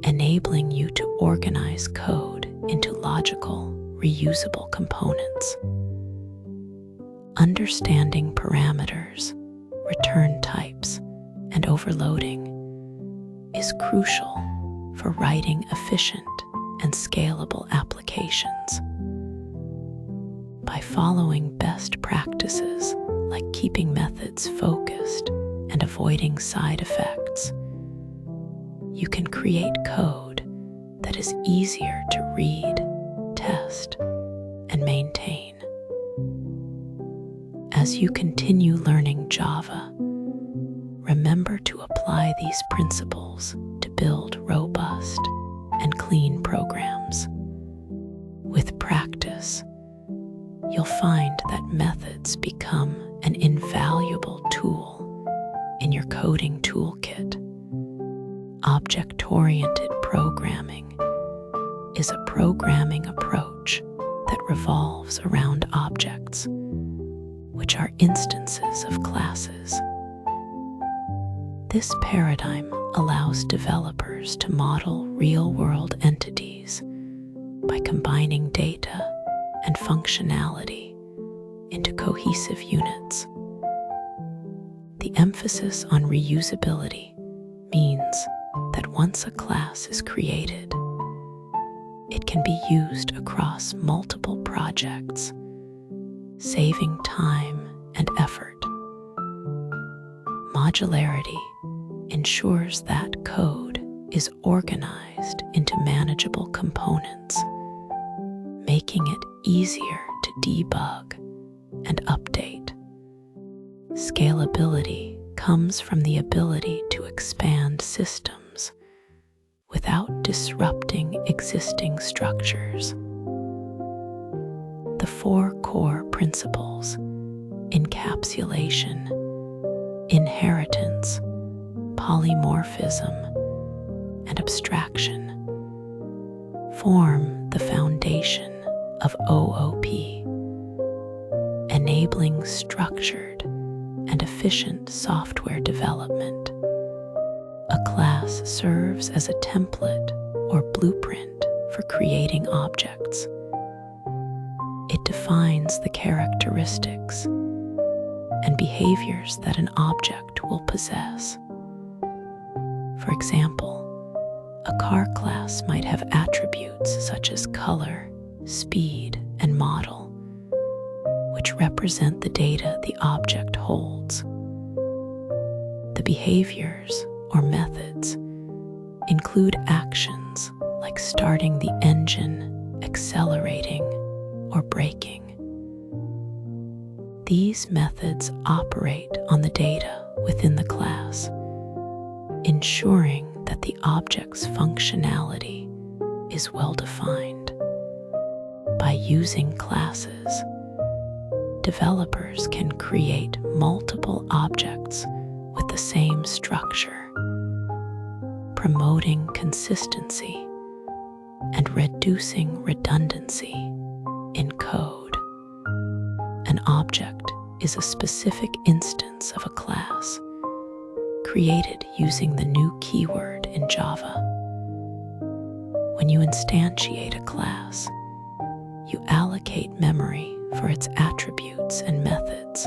enabling you to organize code into logical, reusable components. Understanding parameters, return types, and overloading is crucial for writing efficient and scalable applications. By following best practices like keeping methods focused and avoiding side effects, you can create code that is easier to read, test, and maintain. As you continue learning Java, remember to apply these principles to build robust and clean programs. With practice, you'll find that methods become an invaluable tool in your coding toolkit. Object-oriented programming is a programming approach that revolves around objects, which are instances of classes. This paradigm allows developers to model real-world entities by combining data and functionality into cohesive units. The emphasis on reusability means that once a class is created, it can be used across multiple projects, saving time and effort. Modularity ensures that code is organized into manageable components, making it easier to debug and update. Scalability comes from the ability to expand systems without disrupting existing structures. The four core principles: encapsulation, inheritance, polymorphism, and abstraction form the foundation of OOP, enabling structured and efficient software development. A class serves as a template or blueprint for creating objects. It defines the characteristics and behaviors that an object will possess. For example, a car class might have attributes such as color, speed, and model, which represent the data the object holds. The behaviors or methods include actions like starting the engine, accelerating, or braking. These methods operate on the data within the class, ensuring that the object's functionality is well defined. By using classes, developers can create multiple objects with the same structure, promoting consistency and reducing redundancy in code. An object is a specific instance of a class created using the new keyword in Java. When you instantiate a class, you allocate memory for its attributes and methods,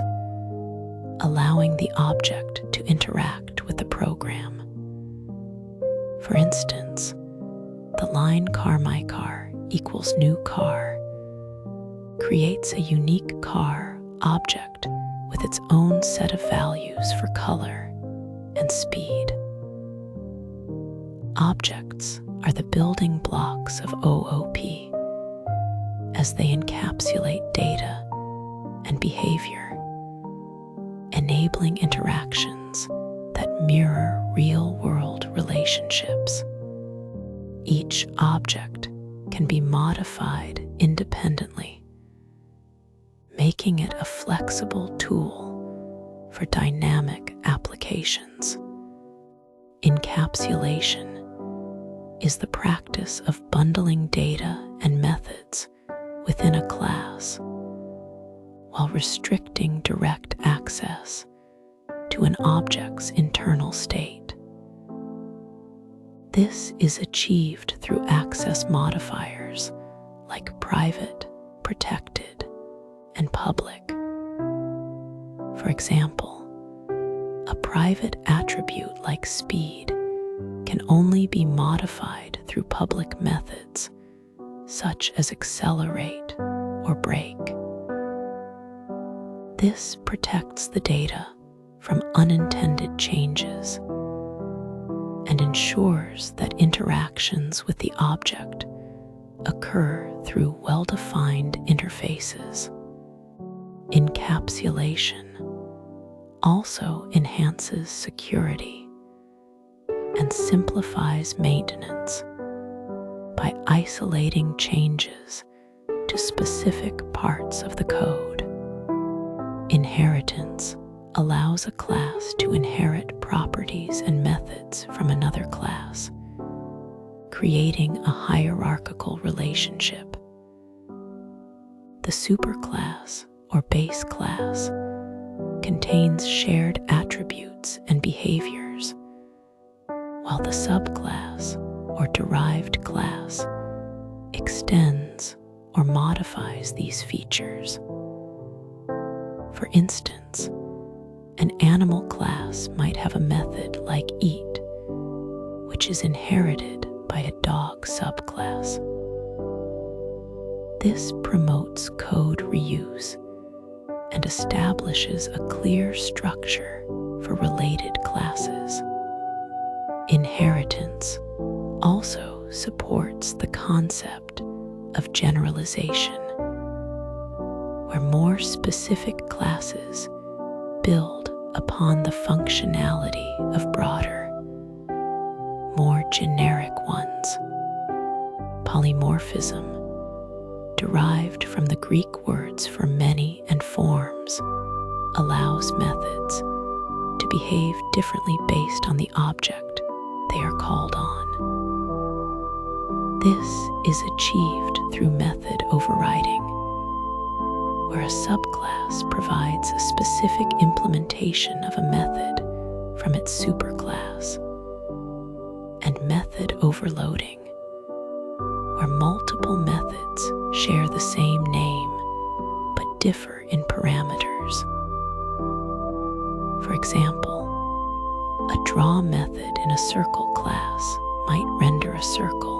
allowing the object to interact with the program. For instance, the line car my car equals new car creates a unique car object with its own set of values for color and speed. Objects are the building blocks of OOP as they encapsulate data and behavior, enabling interactions that mirror real-world relationships. Each object can be modified independently, making it a flexible tool for dynamic applications. Encapsulation is the practice of bundling data and methods within a class while restricting direct access to an object's internal state. This is achieved through access modifiers like private, protected, and public. For example, a private attribute like speed can only be modified through public methods such as accelerate or brake. This protects the data from unintended changes and ensures that interactions with the object occur through well-defined interfaces. Encapsulation also enhances security and simplifies maintenance by isolating changes to specific parts of the code. Inheritance allows a class to inherit properties and methods from another class, creating a hierarchical relationship. The superclass or base class contains shared attributes and behaviors, while the subclass or derived class extends or modifies these features. For instance, an animal class might have a method like eat, which is inherited by a dog subclass. This promotes code reuse and establishes a clear structure for related classes. Inheritance also supports the concept of generalization, where more specific classes build upon the functionality of broader, more generic ones. Polymorphism, derived from the Greek words for many and forms, allows methods to behave differently based on the object they are called on. This is achieved through method overriding, where a subclass provides a specific implementation of a method from its superclass, and method overloading, where multiple methods share the same name but differ in parameters. For example, a draw method in a circle class might render a circle,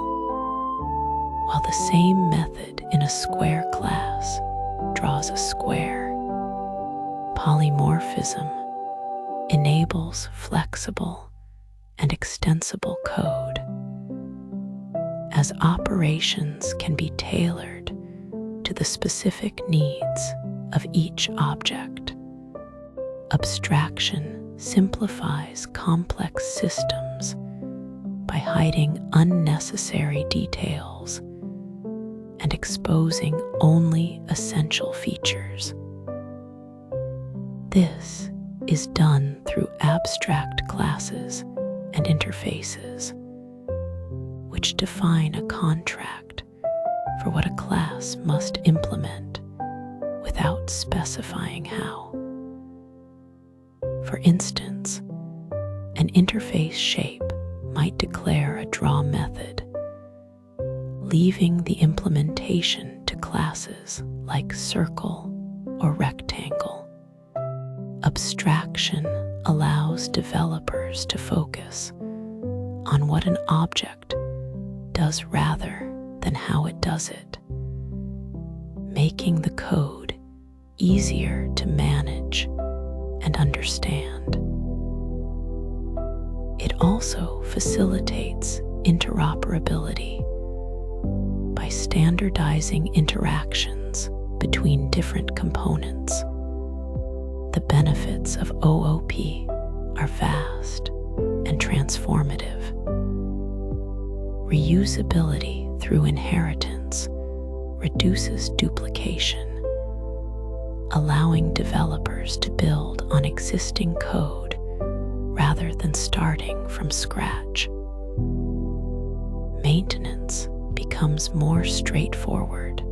while the same method in a square class draws a square. Polymorphism enables flexible and extensible code, as operations can be tailored to the specific needs of each object. Abstraction simplifies complex systems by hiding unnecessary details and exposing only essential features. This is done through abstract classes and interfaces, which define a contract for what a class must implement without specifying how. For instance, an interface shape might declare a draw method, leaving the implementation to classes like circle or rectangle. Abstraction allows developers to focus on what an object does rather than how it does it, making the code easier to manage and understand. It also facilitates interoperability by standardizing interactions between different components. The benefits of OOP are vast and transformative. Reusability through inheritance reduces duplication, allowing developers to build on existing code rather than starting from scratch. Maintenance becomes more straightforward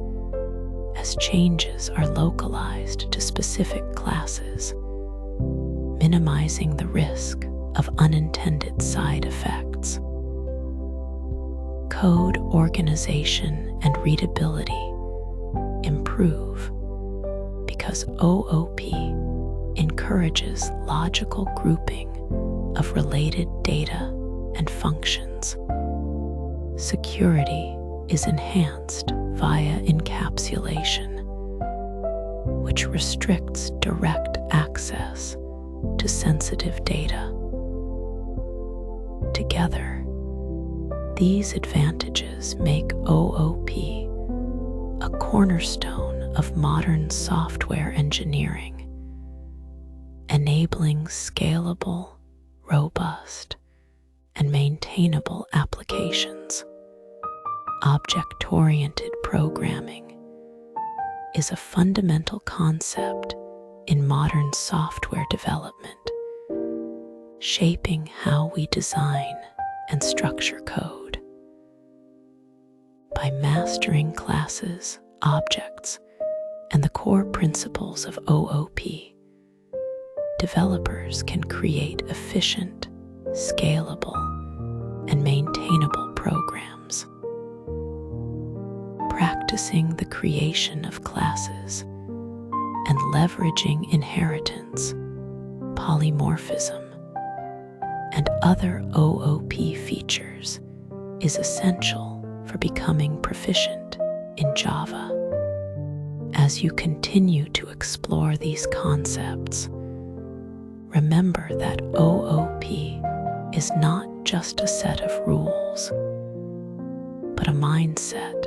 as changes are localized to specific classes, minimizing the risk of unintended side effects. Code organization and readability improve because OOP encourages logical grouping of related data and functions. Security is enhanced via encapsulation, which restricts direct access to sensitive data. Together, these advantages make OOP a cornerstone of modern software engineering, enabling scalable, robust, and maintainable applications. Object-oriented programming is a fundamental concept in modern software development, shaping how we design and structure code. By mastering classes, objects, and the core principles of OOP, developers can create efficient, scalable, and maintainable programs. Practicing the creation of classes and leveraging inheritance, polymorphism, and other OOP features is essential for becoming proficient in Java. As you continue to explore these concepts, remember that OOP is not just a set of rules, but a mindset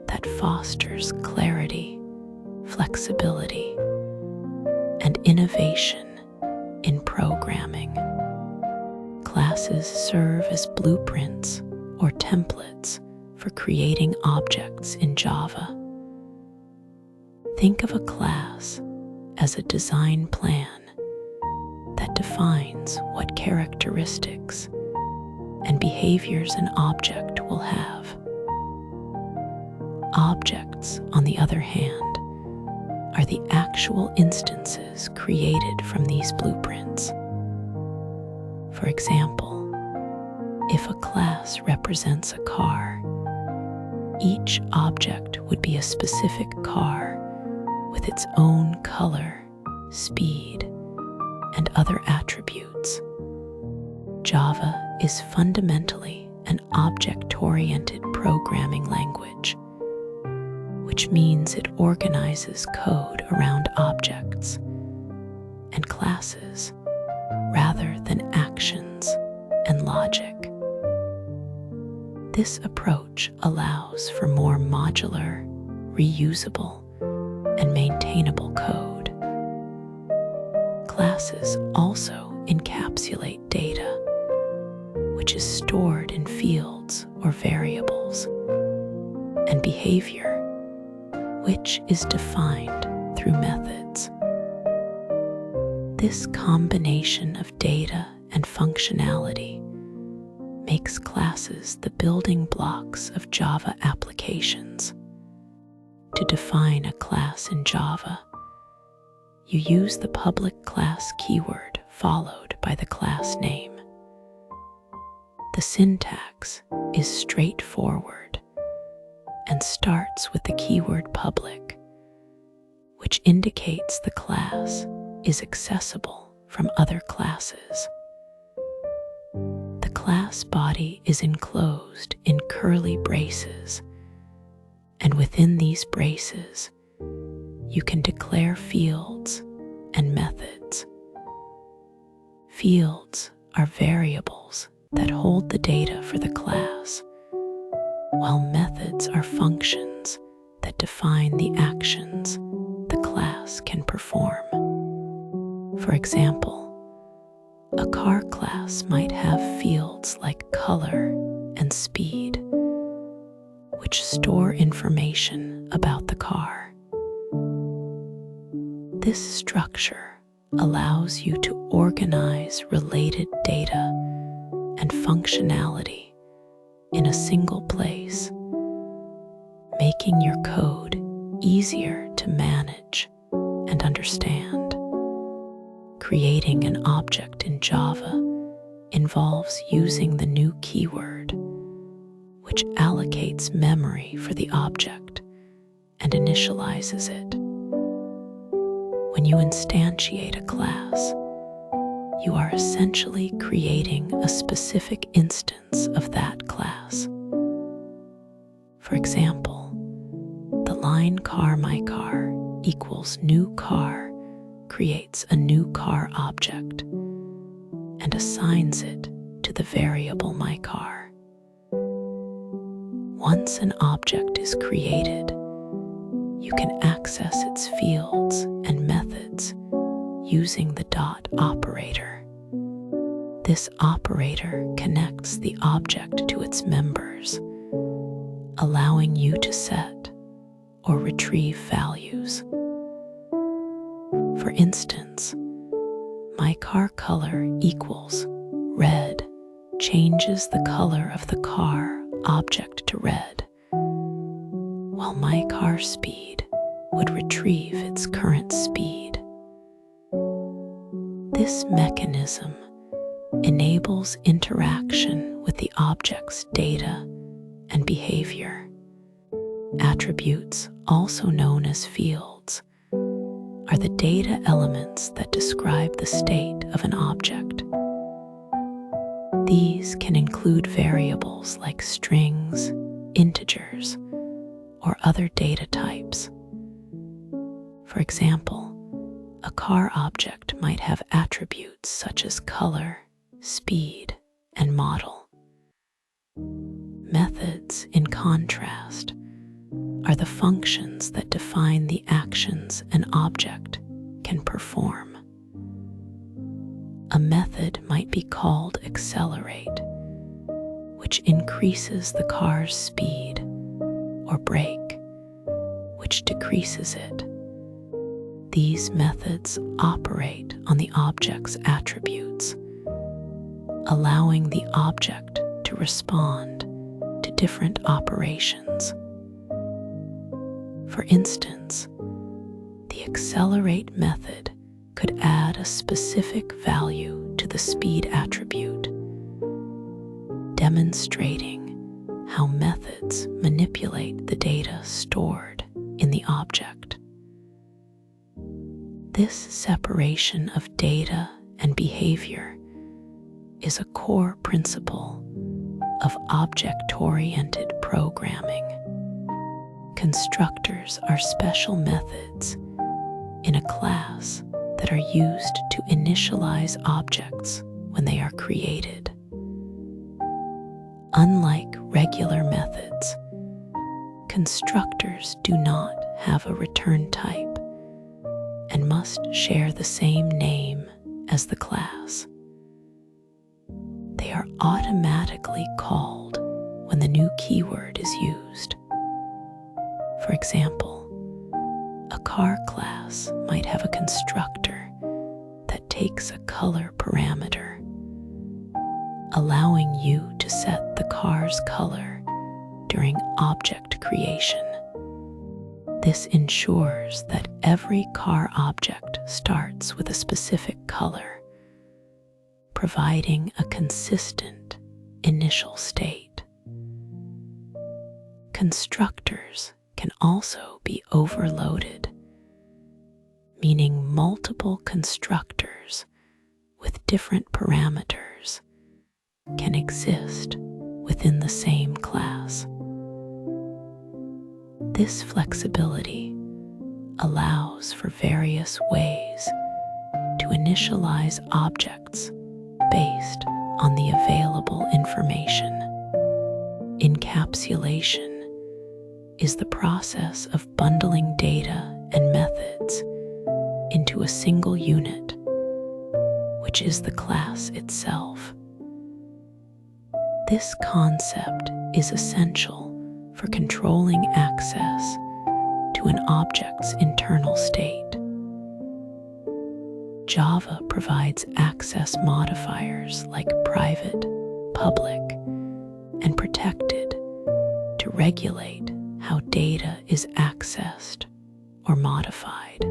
that fosters clarity, flexibility, and innovation in programming. Classes serve as blueprints or templates for creating objects in Java. Think of a class as a design plan that defines what characteristics and behaviors an object will have. Objects, on the other hand, are the actual instances created from these blueprints. For example, if a class represents a car, each object would be a specific car with its own color, speed, and other attributes. Java is fundamentally an object-oriented programming language, which means it organizes code around objects and classes rather than actions and logic. This approach allows for more modular, reusable, and maintainable code. Classes also encapsulate data, which is stored in fields or variables, and behavior, which is defined through methods. This combination of data and functionality makes classes the building blocks of Java applications. To define a class in Java, you use the public class keyword followed by the class name. The syntax is straightforward and starts with the keyword public, which indicates the class is accessible from other classes. The class body is enclosed in curly braces, and within these braces, you can declare fields and methods. Fields are variables that hold the data for the class, while methods are functions that define the actions the class can perform. For example, a car class might have fields like color and speed, which store information about the car. This structure allows you to organize related data and functionality in a single place, making your code easier to manage and understand. Creating an object in Java involves using the new keyword, which allocates memory for the object and initializes it. When you instantiate a class, you are essentially creating a specific instance of that class. For example, the line car my car equals new car creates a new car object and assigns it to the variable my car. Once an object is created, you can access its fields and methods using the dot operator. This operator connects the object to its members, allowing you to set or retrieve values. For instance, my car color equals red changes the color of the car object to red, while my car speed would retrieve its current speed. This mechanism enables interaction with the object's data and behavior. Attributes, also known as fields, are the data elements that describe the state of an object. These can include variables like strings, integers, or other data types. For example, a car object might have attributes such as color, speed, and model. Methods, in contrast, are the functions that define the actions an object can perform. A method might be called accelerate, which increases the car's speed, or brake, which decreases it. These methods operate on the object's attributes, allowing the object to respond to different operations. For instance, the accelerate method could add a specific value to the speed attribute, demonstrating how methods manipulate the data stored in the object. This separation of data and behavior is a core principle of object-oriented programming. Constructors are special methods in a class that are used to initialize objects when they are created. Unlike regular methods, constructors do not have a return type and must share the same name as the class. They are automatically called when the new keyword is used. For example, a car class might have a constructor that takes a color parameter, allowing you to set the car's color during object creation. This ensures that every car object starts with a specific color, providing a consistent initial state. Constructors can also be overloaded, meaning multiple constructors with different parameters can exist within the same class. This flexibility allows for various ways to initialize objects based on the available information. Encapsulation is the process of bundling data and methods into a single unit, which is the class itself. This concept is essential for controlling access to an object's internal state. Java provides access modifiers like private, public, and protected to regulate how data is accessed or modified.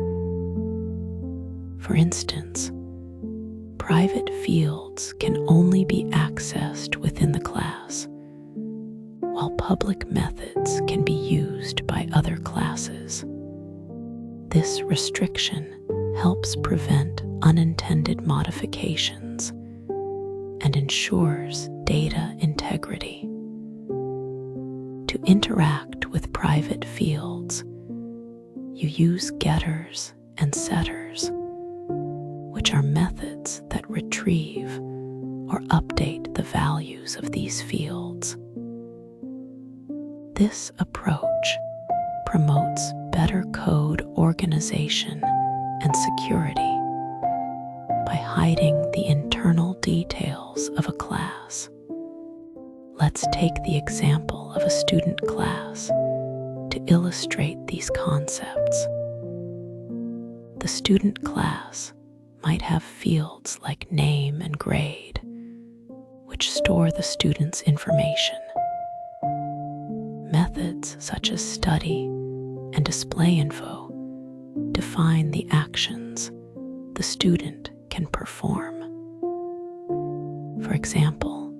For instance, private fields can only be accessed within the class, while public methods can be used by other classes. This restriction helps prevent unintended modifications and ensures data integrity. To interact with private fields, you use getters and setters, which are methods that retrieve or update the values of these fields. This approach promotes better code organization and security by hiding the internal details of a class. Let's take the example of a student class to illustrate these concepts. The student class might have fields like name and grade, which store the student's information. Methods such as study and display info define the actions the student can perform. For example,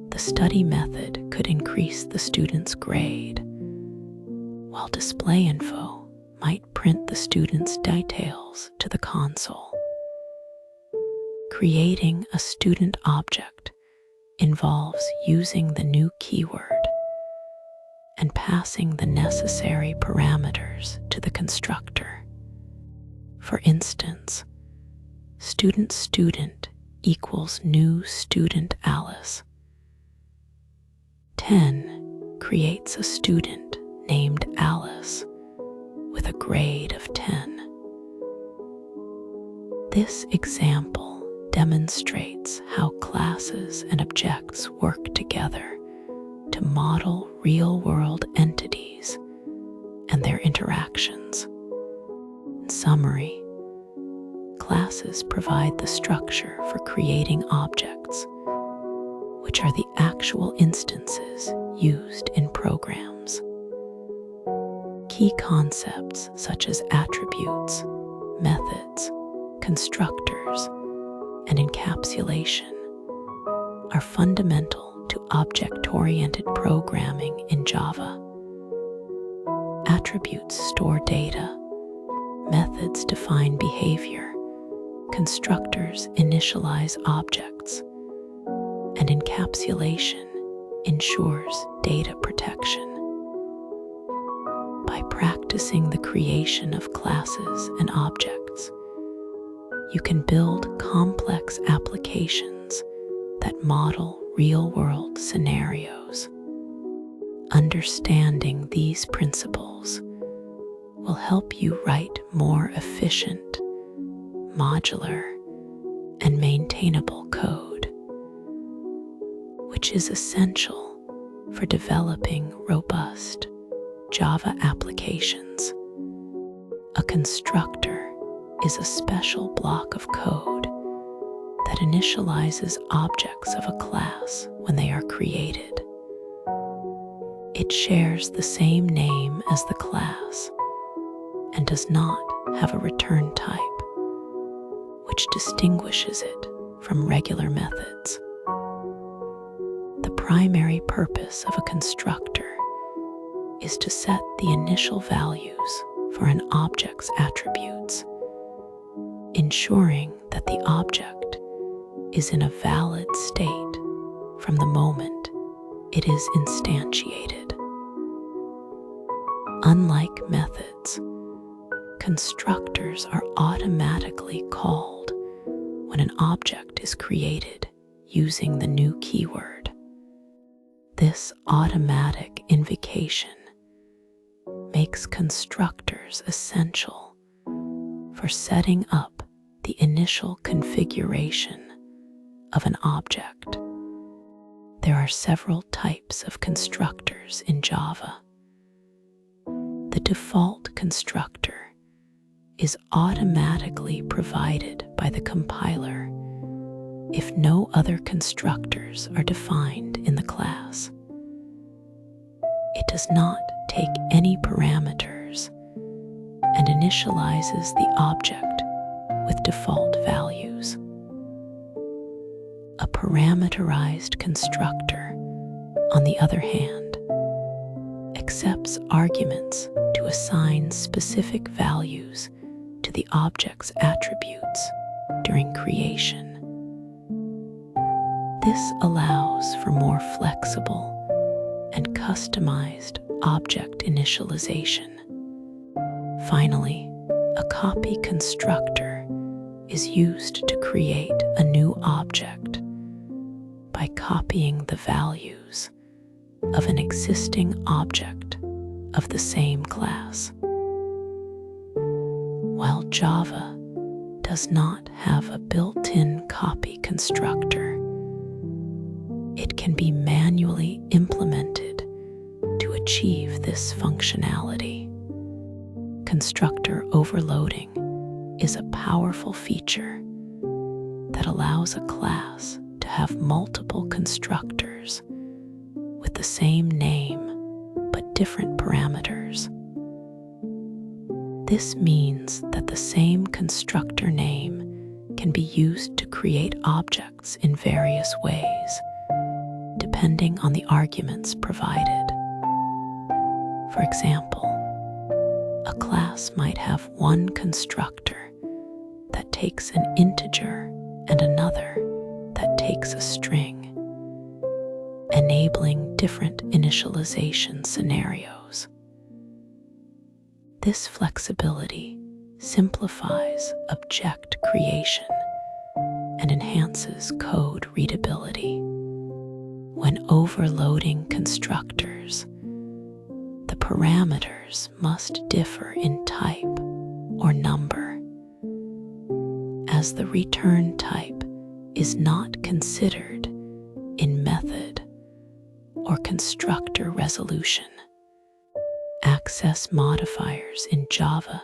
the study method could increase the student's grade, while display info might print the student's details to the console. Creating a student object involves using the new keyword and passing the necessary parameters to the constructor. For instance, student equals new student Alice. 10 creates a student named Alice with a grade of 10. This example demonstrates how classes and objects work together to model real-world entities and their interactions. In summary, classes provide the structure for creating objects, which are the actual instances used in programs. Key concepts such as attributes, methods, constructors, and encapsulation are fundamental to object-oriented programming in Java. Attributes store data, methods define behavior, constructors initialize objects, and encapsulation ensures data protection. By practicing the creation of classes and objects, you can build complex applications that model real-world scenarios. Understanding these principles will help you write more efficient, modular, and maintainable code, which is essential for developing robust Java applications. A constructor is a special block of code that initializes objects of a class when they are created. It shares the same name as the class and does not have a return type, which distinguishes it from regular methods. The primary purpose of a constructor is to set the initial values for an object's attributes, ensuring that the object is in a valid state from the moment it is instantiated. Unlike methods, constructors are automatically called when an object is created using the new keyword. This automatic invocation makes constructors essential for setting up the initial configuration of an object. There are several types of constructors in Java. The default constructor is automatically provided by the compiler if no other constructors are defined in the class. It does not take any parameters and initializes the object with default values. A parameterized constructor, on the other hand, accepts arguments to assign specific values to the object's attributes during creation. This allows for more flexible and customized object initialization. Finally, a copy constructor is used to create a new object by copying the values of an existing object of the same class. While Java does not have a built-in copy constructor, it can be manually implemented to achieve this functionality. Constructor overloading is a powerful feature that allows a class to have multiple constructors with the same name but different parameters. This means that the same constructor name can be used to create objects in various ways, depending on the arguments provided. For example, a class might have one constructor that takes an integer and another that takes a string, enabling different initialization scenarios. This flexibility simplifies object creation and enhances code readability. When overloading constructors, the parameters must differ in type or number, as the return type is not considered in method or constructor resolution. Access modifiers in Java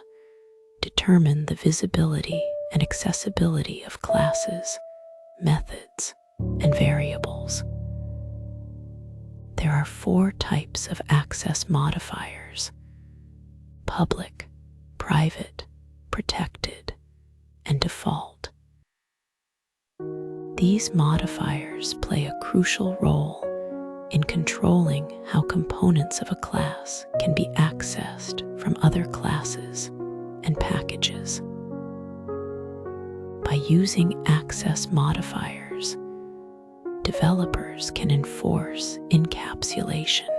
determine the visibility and accessibility of classes, methods, and variables. There are 4 types of access modifiers: public, private, protected, and default. These modifiers play a crucial role in controlling how components of a class can be accessed from other classes and packages. By using access modifiers, developers can enforce encapsulation,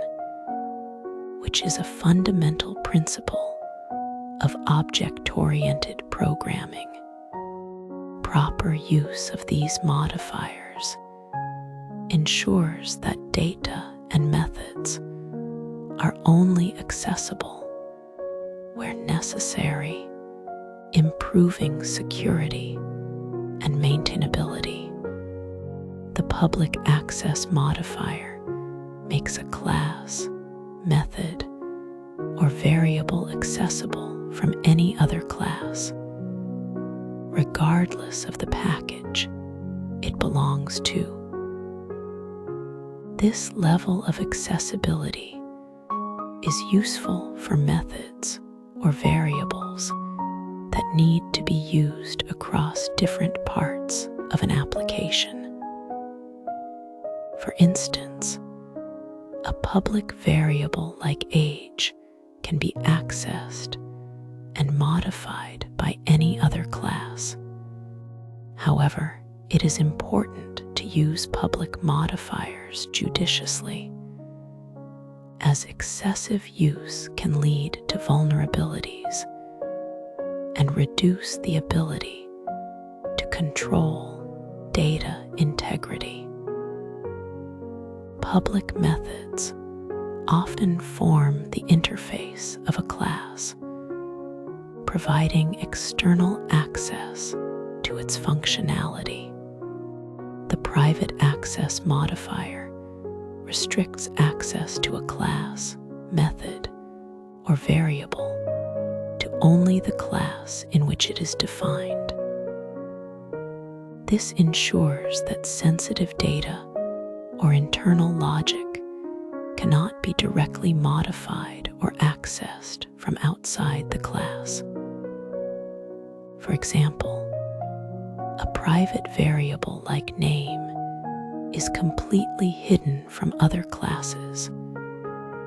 which is a fundamental principle of object-oriented programming. Proper use of these modifiers ensures that data and methods are only accessible where necessary, improving security and maintainability. The public access modifier makes a class, method, or variable accessible from any other class, regardless of the package it belongs to. This level of accessibility is useful for methods or variables that need to be used across different parts of an application. For instance, a public variable like age can be accessed and modified by any other class. However, it is important to use public modifiers judiciously, as excessive use can lead to vulnerabilities and reduce the ability to control data integrity. Public methods often form the interface of a class, providing external access to its functionality. The private access modifier restricts access to a class, method, or variable to only the class in which it is defined. This ensures that sensitive data or internal logic cannot be directly modified or accessed from outside the class. For example, a private variable like name is completely hidden from other classes,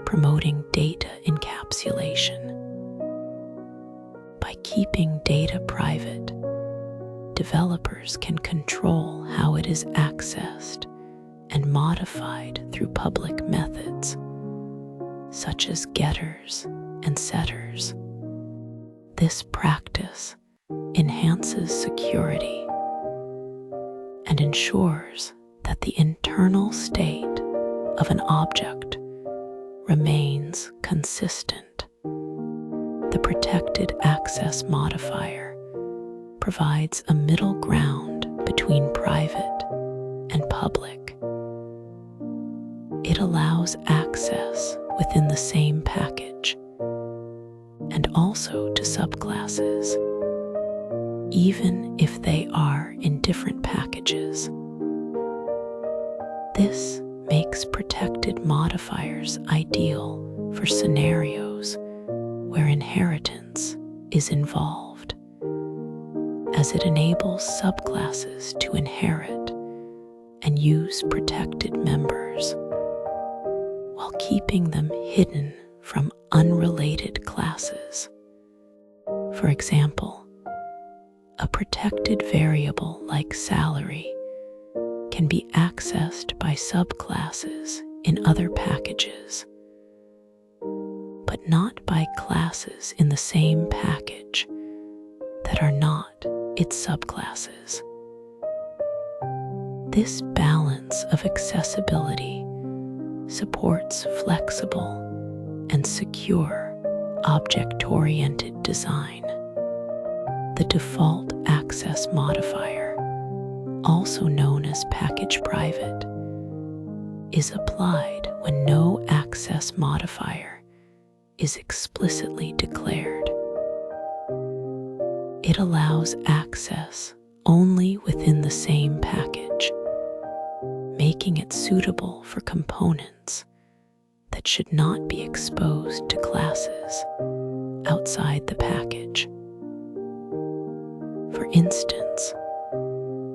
promoting data encapsulation. By keeping data private, developers can control how it is accessed and modified through public methods, such as getters and setters. This practice enhances security and ensures that the internal state of an object remains consistent. The protected access modifier provides a middle ground between private and public. It allows access within the same package and also to subclasses, even if they are in different packages. This makes protected modifiers ideal for scenarios where inheritance is involved, as it enables subclasses to inherit and use protected members while keeping them hidden from unrelated classes. For example, a protected variable like salary can be accessed by subclasses in other packages, but not by classes in the same package that are not its subclasses. This balance of accessibility supports flexible and secure object-oriented design. The default access modifier, also known as package private, is applied when no access modifier is explicitly declared. It allows access only within the same package, making it suitable for components that should not be exposed to classes outside the package. For instance,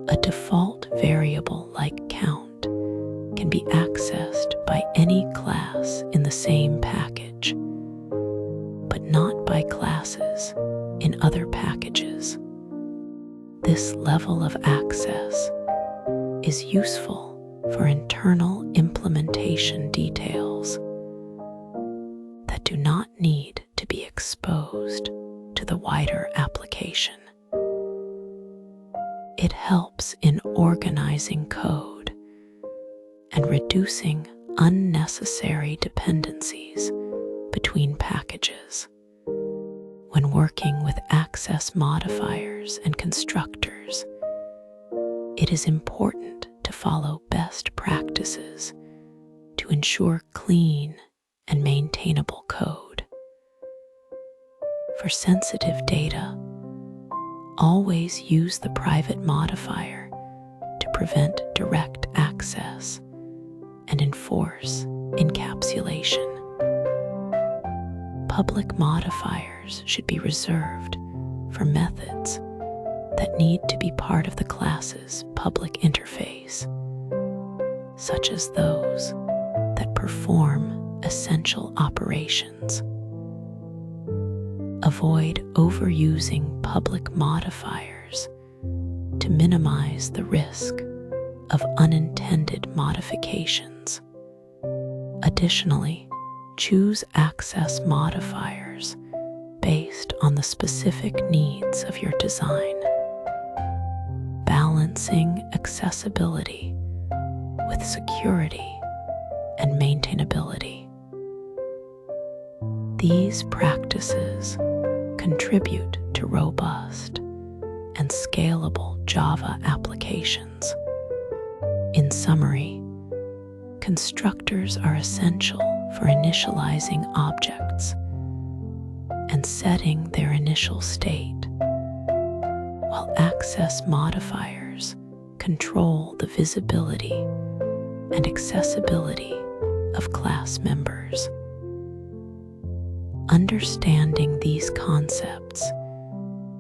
a default variable like count can be accessed by any class in the same package, but not by classes in other packages. This level of access is useful for internal implementation details that do not need to be exposed to the wider application. It helps in organizing code and reducing unnecessary dependencies between packages. When working with access modifiers and constructors, it is important to follow best practices to ensure clean and maintainable code. For sensitive data, always use the private modifier to prevent direct access and enforce encapsulation. Public modifiers should be reserved for methods that need to be part of the class's public interface, such as those that perform essential operations. Avoid overusing public modifiers to minimize the risk of unintended modifications. Additionally, choose access modifiers based on the specific needs of your design, balancing accessibility with security and maintainability. These practices contribute to robust and scalable Java applications. In summary, constructors are essential for initializing objects and setting their initial state, while access modifiers control the visibility and accessibility of class members. Understanding these concepts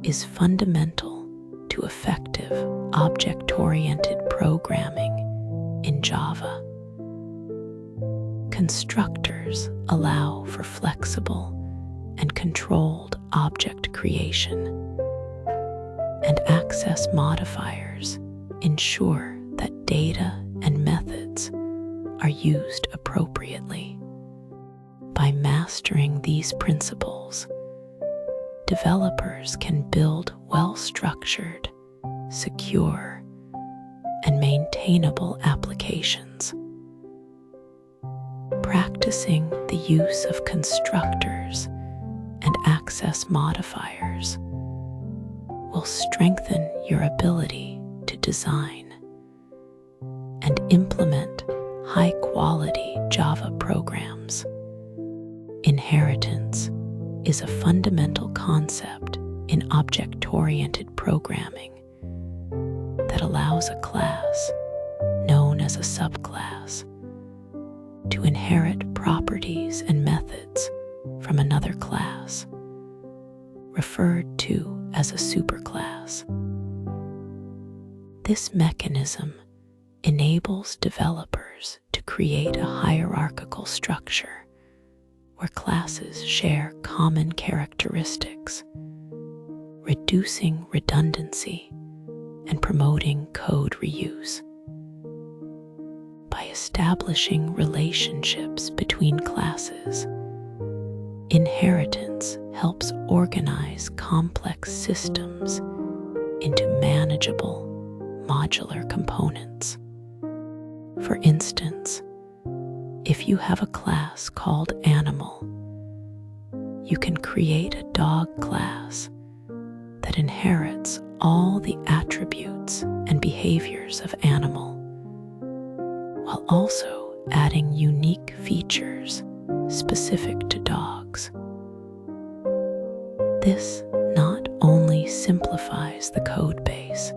is fundamental to effective object-oriented programming in Java. Constructors allow for flexible and controlled object creation, and access modifiers ensure that data and methods are used appropriately. By mastering these principles, developers can build well-structured, secure, and maintainable applications. Practicing the use of constructors and access modifiers will strengthen your ability to design and implement high-quality Java programs. Inheritance is a fundamental concept in object-oriented programming that allows a class, known as a subclass, to inherit properties and methods from another class, referred to as a superclass. This mechanism enables developers to create a hierarchical structure where classes share common characteristics, reducing redundancy and promoting code reuse. By establishing relationships between classes, inheritance helps organize complex systems into manageable, modular components. For instance, if you have a class called Animal, you can create a dog class that inherits all the attributes and behaviors of Animal, while also adding unique features specific to dogs. This not only simplifies the code base,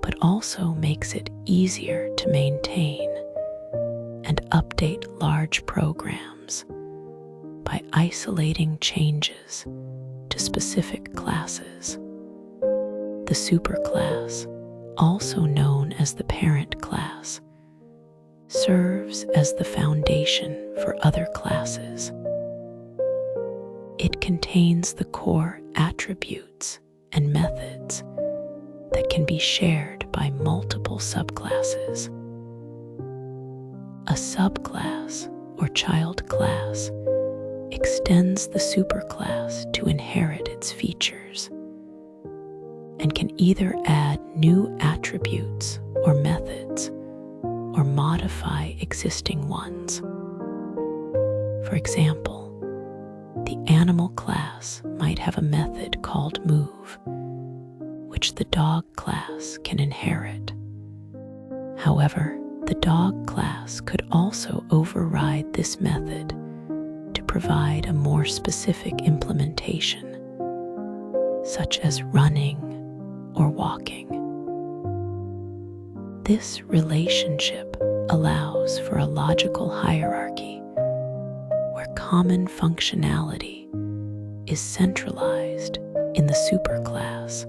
but also makes it easier to maintain and update large programs by isolating changes to specific classes. The superclass, also known as the parent class, serves as the foundation for other classes. It contains the core attributes and methods that can be shared by multiple subclasses. A subclass or child class extends the superclass to inherit its features and can either add new attributes or methods or modify existing ones. For example, the animal class might have a method called move, which the dog class can inherit. However, the dog class could also override this method to provide a more specific implementation, such as running or walking. This relationship allows for a logical hierarchy where common functionality is centralized in the superclass,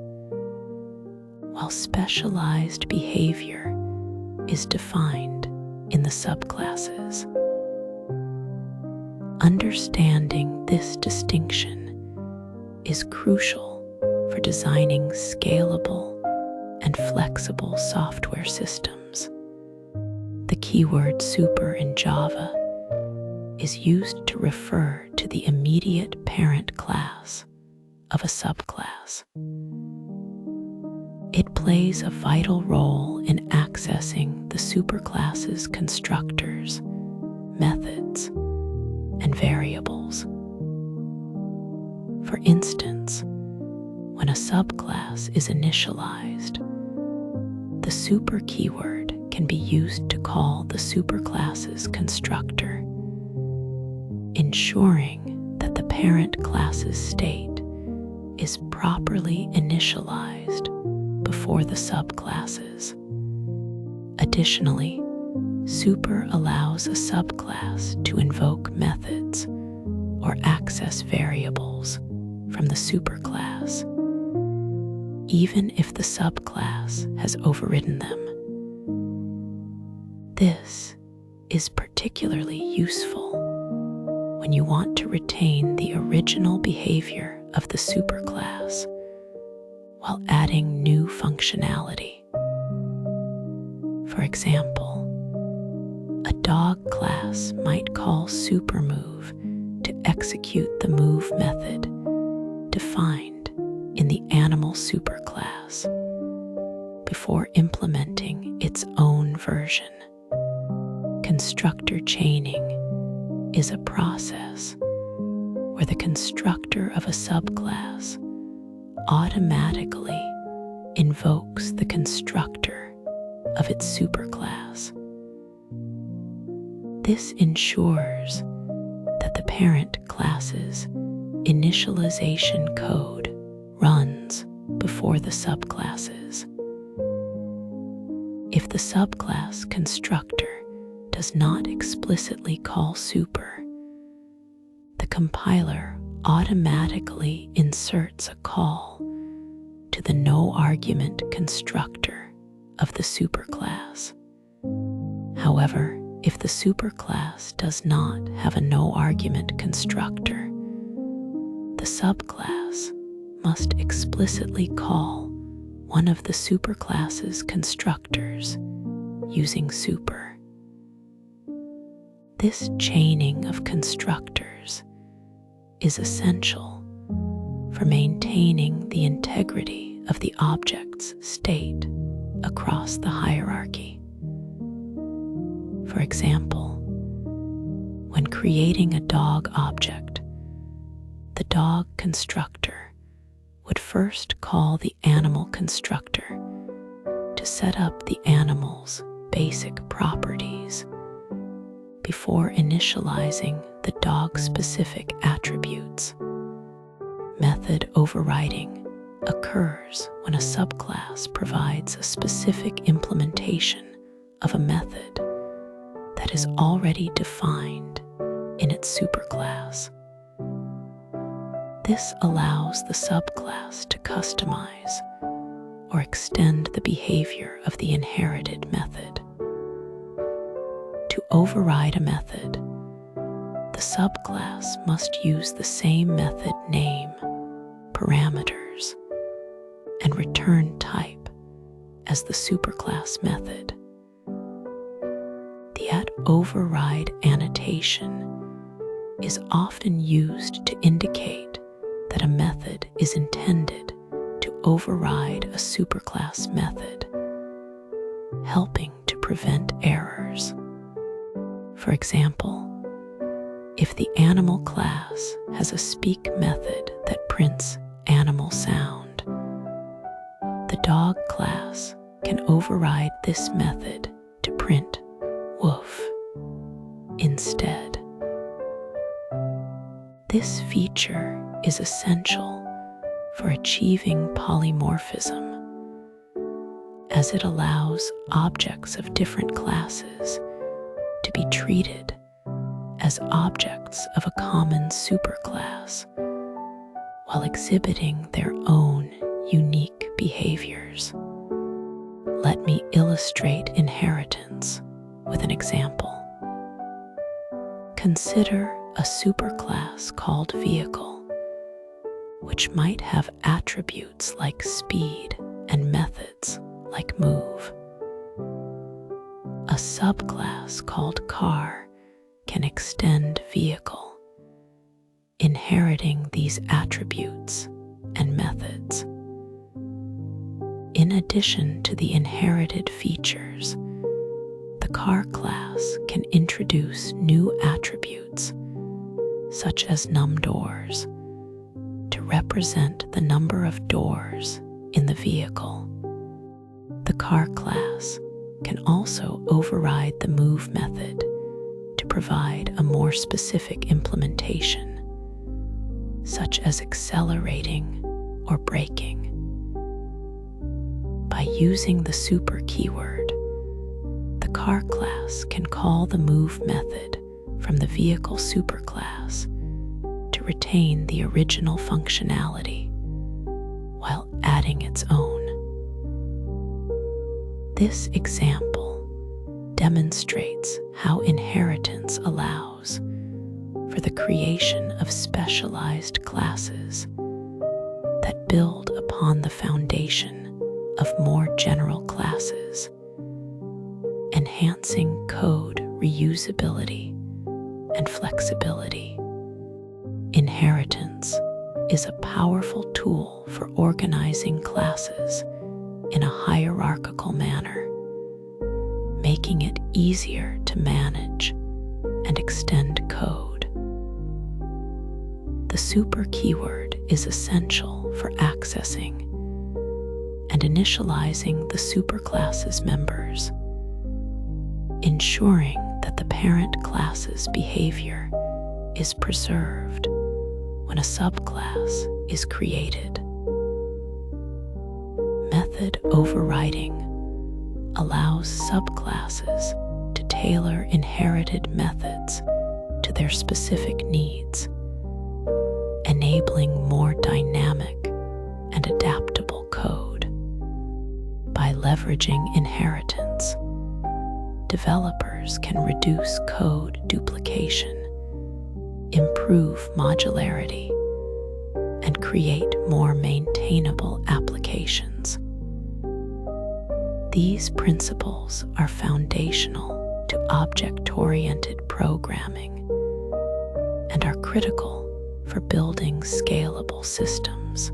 while specialized behavior is defined in the subclasses. Understanding this distinction is crucial for designing scalable and flexible software systems. The keyword super in Java is used to refer to the immediate parent class of a subclass. It plays a vital role in accessing the superclass's constructors, methods, and variables. For instance, when a subclass is initialized, the super keyword can be used to call the superclass's constructor, ensuring that the parent class's state is properly initialized before the subclasses. Additionally, super allows a subclass to invoke methods or access variables from the superclass, even if the subclass has overridden them. This is particularly useful when you want to retain the original behavior of the superclass while adding new functionality. For example, a dog class might call supermove to execute the move method defined in the animal superclass before implementing its own version. Constructor chaining is a process where the constructor of a subclass automatically invokes the constructor of its superclass. This ensures that the parent class's initialization code runs before the subclasses. If the subclass constructor does not explicitly call super, the compiler automatically inserts a call to the no-argument constructor of the superclass. However, if the superclass does not have a no-argument constructor, the subclass must explicitly call one of the superclass's constructors using super. This chaining of constructors is essential for maintaining the integrity of the object's state across the hierarchy. For example, when creating a dog object, the dog constructor would first call the animal constructor to set up the animal's basic properties before initializing the dog-specific attributes. Method overriding occurs when a subclass provides a specific implementation of a method that is already defined in its superclass. This allows the subclass to customize or extend the behavior of the inherited method. To override a method, the subclass must use the same method name, parameters, and return type as the superclass method. The @override annotation is often used to indicate that a method is intended to override a superclass method, helping to prevent errors. For example, if the animal class has a speak method that prints animal sound, the dog class can override this method to print woof instead. This feature is essential for achieving polymorphism, as it allows objects of different classes to be treated as objects of a common superclass while exhibiting their own unique behaviors. Let me illustrate inheritance with an example. Consider a superclass called vehicle, which might have attributes like speed and methods like move. A subclass called car can extend vehicle, inheriting these attributes and methods. In addition to the inherited features, the car class can introduce new attributes, such as num doors, to represent the number of doors in the vehicle. The car class can also override the move method to provide a more specific implementation, such as accelerating or braking. By using the super keyword, the car class can call the move method from the vehicle superclass to retain the original functionality while adding its own. This example demonstrates how inheritance allows for the creation of specialized classes that build upon the foundation of more general classes, enhancing code reusability and flexibility. Inheritance is a powerful tool for organizing classes in a hierarchical manner, making it easier to manage and extend code. The super keyword is essential for accessing and initializing the superclass's members, ensuring that the parent class's behavior is preserved when a subclass is created. Method overriding allows subclasses to tailor inherited methods to their specific needs, enabling more dynamic and adaptable code. By leveraging inheritance, developers can reduce code duplication, improve modularity, and create more maintainable applications. These principles are foundational to object-oriented programming and are critical for building scalable systems.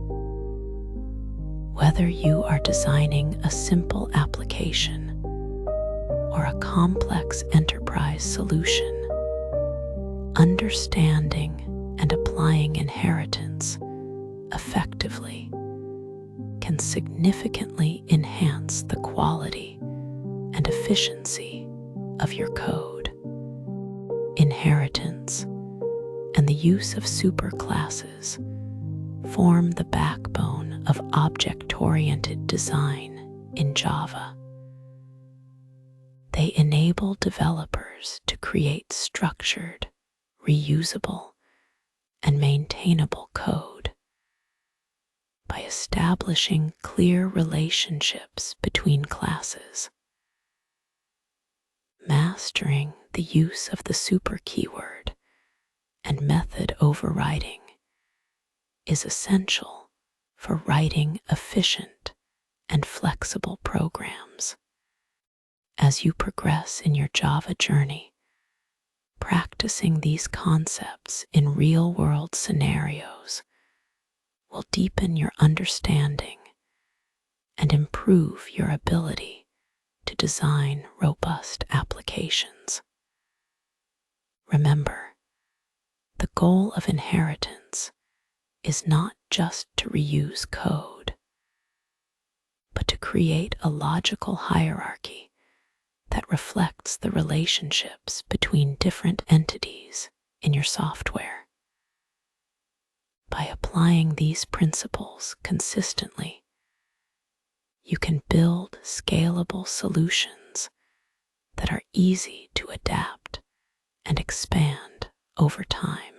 Whether you are designing a simple application or a complex enterprise solution, understanding and applying inheritance effectively can significantly enhance the quality and efficiency of your code. Inheritance and the use of superclasses form the backbone of object-oriented design in Java. They enable developers to create structured, reusable, and maintainable code. By establishing clear relationships between classes, mastering the use of the super keyword and method overriding is essential for writing efficient and flexible programs. As you progress in your Java journey, practicing these concepts in real-world scenarios will deepen your understanding and improve your ability to design robust applications. Remember, the goal of inheritance is not just to reuse code, but to create a logical hierarchy that reflects the relationships between different entities in your software. By applying these principles consistently, you can build scalable solutions that are easy to adapt and expand over time.